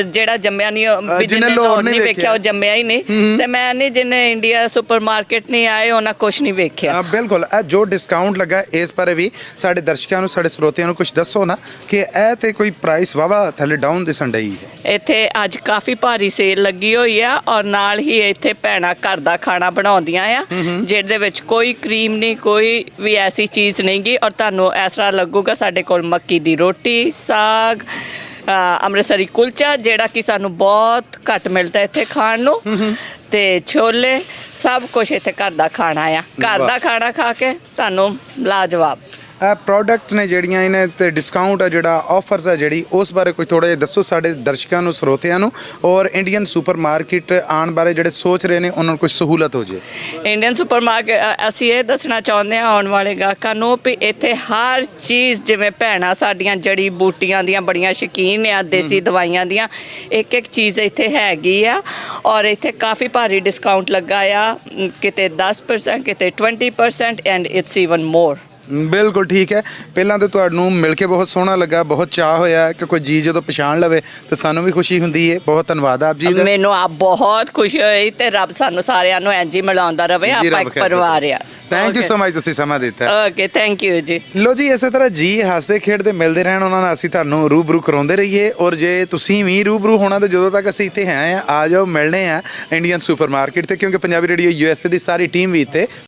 ਜਿਹੜਾ ਜੰਮਿਆ ਨਹੀਂ, ਜਿਹਨੇ ਲਾਹੌਰ ਨਹੀਂ ਵੇਖਿਆ ਉਹ ਜੰਮਿਆ ਹੀ ਨਹੀਂ। ਤੇ ਮੈਂ ਨਹੀਂ, ਜਿਹਨੇ ਇੰਡੀਆ ਸੁਪਰਮਾਰਕੀਟ ਨਹੀਂ ਆਏ ਉਹਨਾਂ ਕੁਝ ਨਹੀਂ ਵੇਖਿਆ। ਬਿਲਕੁਲ। ਇਹ ਜੋ ਡਿਸਕਾਊਂਟ ਲੱਗਾ ਇਸ ਬਾਰੇ ਵੀ ਸਾਡੇ ਦਰਸ਼ਕਾਂ ਨੂੰ, ਸਾਡੇ ਸਰੋਤਿਆਂ ਨੂੰ ਕੁਝ ਦੱਸੋ ਨਾ ਕਿ ਇਹ ਤੇ ਕੋਈ ਪ੍ਰਾਈਸ ਵਾਵਾ ਥੱਲੇ ਡਾਊਨ ਦਿਸਣ ਡਈ ਹੈ। ਇੱਥੇ ਅੱਜ ਕਾਫੀ ਭਾਰੀ ਸੇਲ ਲੱਗੀ ਹੋਈ ਆ, ਔਰ ਨਾਲ ਹੀ ਇੱਥੇ ਭੈਣਾਂ ਘਰ ਦਾ ਖਾਣਾ ਬਣਾਉਂਦੀਆਂ ਆ, ਜਿਹਦੇ ਵਿੱਚ ਕੋਈ ਕਰੀਮ ਨਹੀਂ, ਕੋਈ ਵੀ ਐਸੀ ਚੀਜ਼ ਨਹੀਂ ਗੀ। ਔਰ ਤੁਹਾਨੂੰ ਇਸ ਤਰ੍ਹਾਂ ਲੱਗੂਗਾ ਸਾਡੇ ਕੋਲ ਮੱਕੀ ਦੀ ਰੋਟੀ, ਸਾਗ, ਅੰਮ੍ਰਿਤਸਰੀ ਕੁਲਚਾ ਜਿਹੜਾ ਕਿ ਸਾਨੂੰ ਬਹੁਤ ਘੱਟ ਮਿਲਦਾ ਇੱਥੇ ਖਾਣ ਨੂੰ, ਤੇ ਛੋਲੇ, ਸਭ ਕੁਝ ਇੱਥੇ ਘਰ ਦਾ ਖਾਣਾ ਆ। ਘਰ ਦਾ ਖਾਣਾ ਖਾ ਕੇ ਤੁਹਾਨੂੰ ਲਾਜਵਾਬ। ਪ੍ਰੋਡਕਟ ਨੇ ਜਿਹੜੀਆਂ ਇਹਨੇ ਤੇ ਡਿਸਕਾਊਂਟ ਆ ਜਿਹੜਾ, ਆਫਰਸ ਆ ਜਿਹੜੀ, ਉਸ ਬਾਰੇ ਕੋਈ ਥੋੜਾ ਜਿਹਾ ਦੱਸੋ ਸਾਡੇ ਦਰਸ਼ਕਾਂ ਨੂੰ, ਸਰੋਤਿਆਂ ਨੂੰ। ਔਰ ਇੰਡੀਅਨ ਸੁਪਰਮਾਰਕੀਟ ਆਉਣ ਬਾਰੇ ਜਿਹੜੇ ਸੋਚ ਰਹੇ ਨੇ ਉਹਨਾਂ ਨੂੰ ਕੁਝ ਸਹੂਲਤ ਹੋ ਜੇ। ਇੰਡੀਅਨ ਸੁਪਰਮਾਰਕੀਟ ਅਸੀਂ ਇਹ ਦੱਸਣਾ ਚਾਹੁੰਦੇ ਹਾਂ ਆਉਣ ਵਾਲੇ ਗਾਹਕਾਂ ਨੂੰ ਵੀ ਇੱਥੇ ਹਰ ਚੀਜ਼, ਜਿਵੇਂ ਭੈਣਾਂ ਸਾਡੀਆਂ ਜੜੀ ਬੂਟੀਆਂ ਦੀਆਂ ਬੜੀਆਂ ਸ਼ੌਕੀਨ ਆ, ਦੇਸੀ ਦਵਾਈਆਂ ਦੀਆਂ, ਇੱਕ ਇੱਕ ਚੀਜ਼ ਇੱਥੇ ਹੈਗੀ ਆ। ਔਰ ਇੱਥੇ ਕਾਫੀ ਭਾਰੀ ਡਿਸਕਾਊਂਟ ਲੱਗਾ ਆ, ਕਿਤੇ 10%, ਕਿਤੇ 20%, ਐਂਡ ਇਟਸ ਈਵਨ ਮੋਰ। ਬਿਲਕੁਲ ਠੀਕ ਹੈ। ਪਹਿਲਾਂ ਤਾਂ ਤੁਹਾਨੂੰ ਮਿਲ ਕੇ ਬਹੁਤ ਸੋਹਣਾ ਲੱਗਾ, ਬਹੁਤ ਚਾਹ ਹੋਇਆ ਕਿ ਕੋਈ ਜੀ ਜਦੋਂ ਪਛਾਣ ਲਵੇ ਤਾਂ ਸਾਨੂੰ ਵੀ ਖੁਸ਼ੀ ਹੁੰਦੀ ਹੈ। ਬਹੁਤ ਧੰਨਵਾਦ ਆਪ ਜੀ ਦਾ। ਮੈਨੂੰ ਆਪ ਬਹੁਤ ਖੁਸ਼ੀ ਹੋਈ ਤੇ ਰੱਬ ਸਾਨੂੰ ਸਾਰਿਆਂ ਨੂੰ ਇੰਝ ਹੀ ਮਿਲਾਉਂਦਾ ਰਵੇ। ਆਪਾਂ ਇੱਕ ਪਰਿਵਾਰ ਆ। ਥੈਂਕ ਯੂ ਸੋ ਮਚ, ਤੁਸੀਂ ਸਮਾਂ ਦਿੱਤਾ। ਓਕੇ, ਥੈਂਕ ਯੂ ਜੀ। ਲੋ ਜੀ, ਇਸੇ ਤਰ੍ਹਾਂ ਜੀ ਹੱਸਦੇ ਖੇਡਦੇ ਮਿਲਦੇ ਰਹਿਣ, ਉਹਨਾਂ ਨਾਲ ਅਸੀਂ ਤੁਹਾਨੂੰ ਰੂਬਰੂ ਕਰਾਉਂਦੇ ਰਹੀਏ। ਔਰ ਜੇ ਤੁਸੀਂ ਵੀ ਰੂਬਰੂ ਹੋਣਾ ਤਾਂ ਜਦੋਂ ਤੱਕ ਅਸੀਂ ਇੱਥੇ ਹੈ ਆ ਜਾਓ, ਮਿਲਣੇ ਆ ਇੰਡੀਅਨ ਸੁਪਰਮਾਰਕੀਟ ਤੇ, ਕਿਉਂਕਿ ਪੰਜਾਬੀ ਰੇਡੀਓ USA ਦੀ ਸਾਰੀ ਟੀਮ ਵੀ ਇੱਥੇ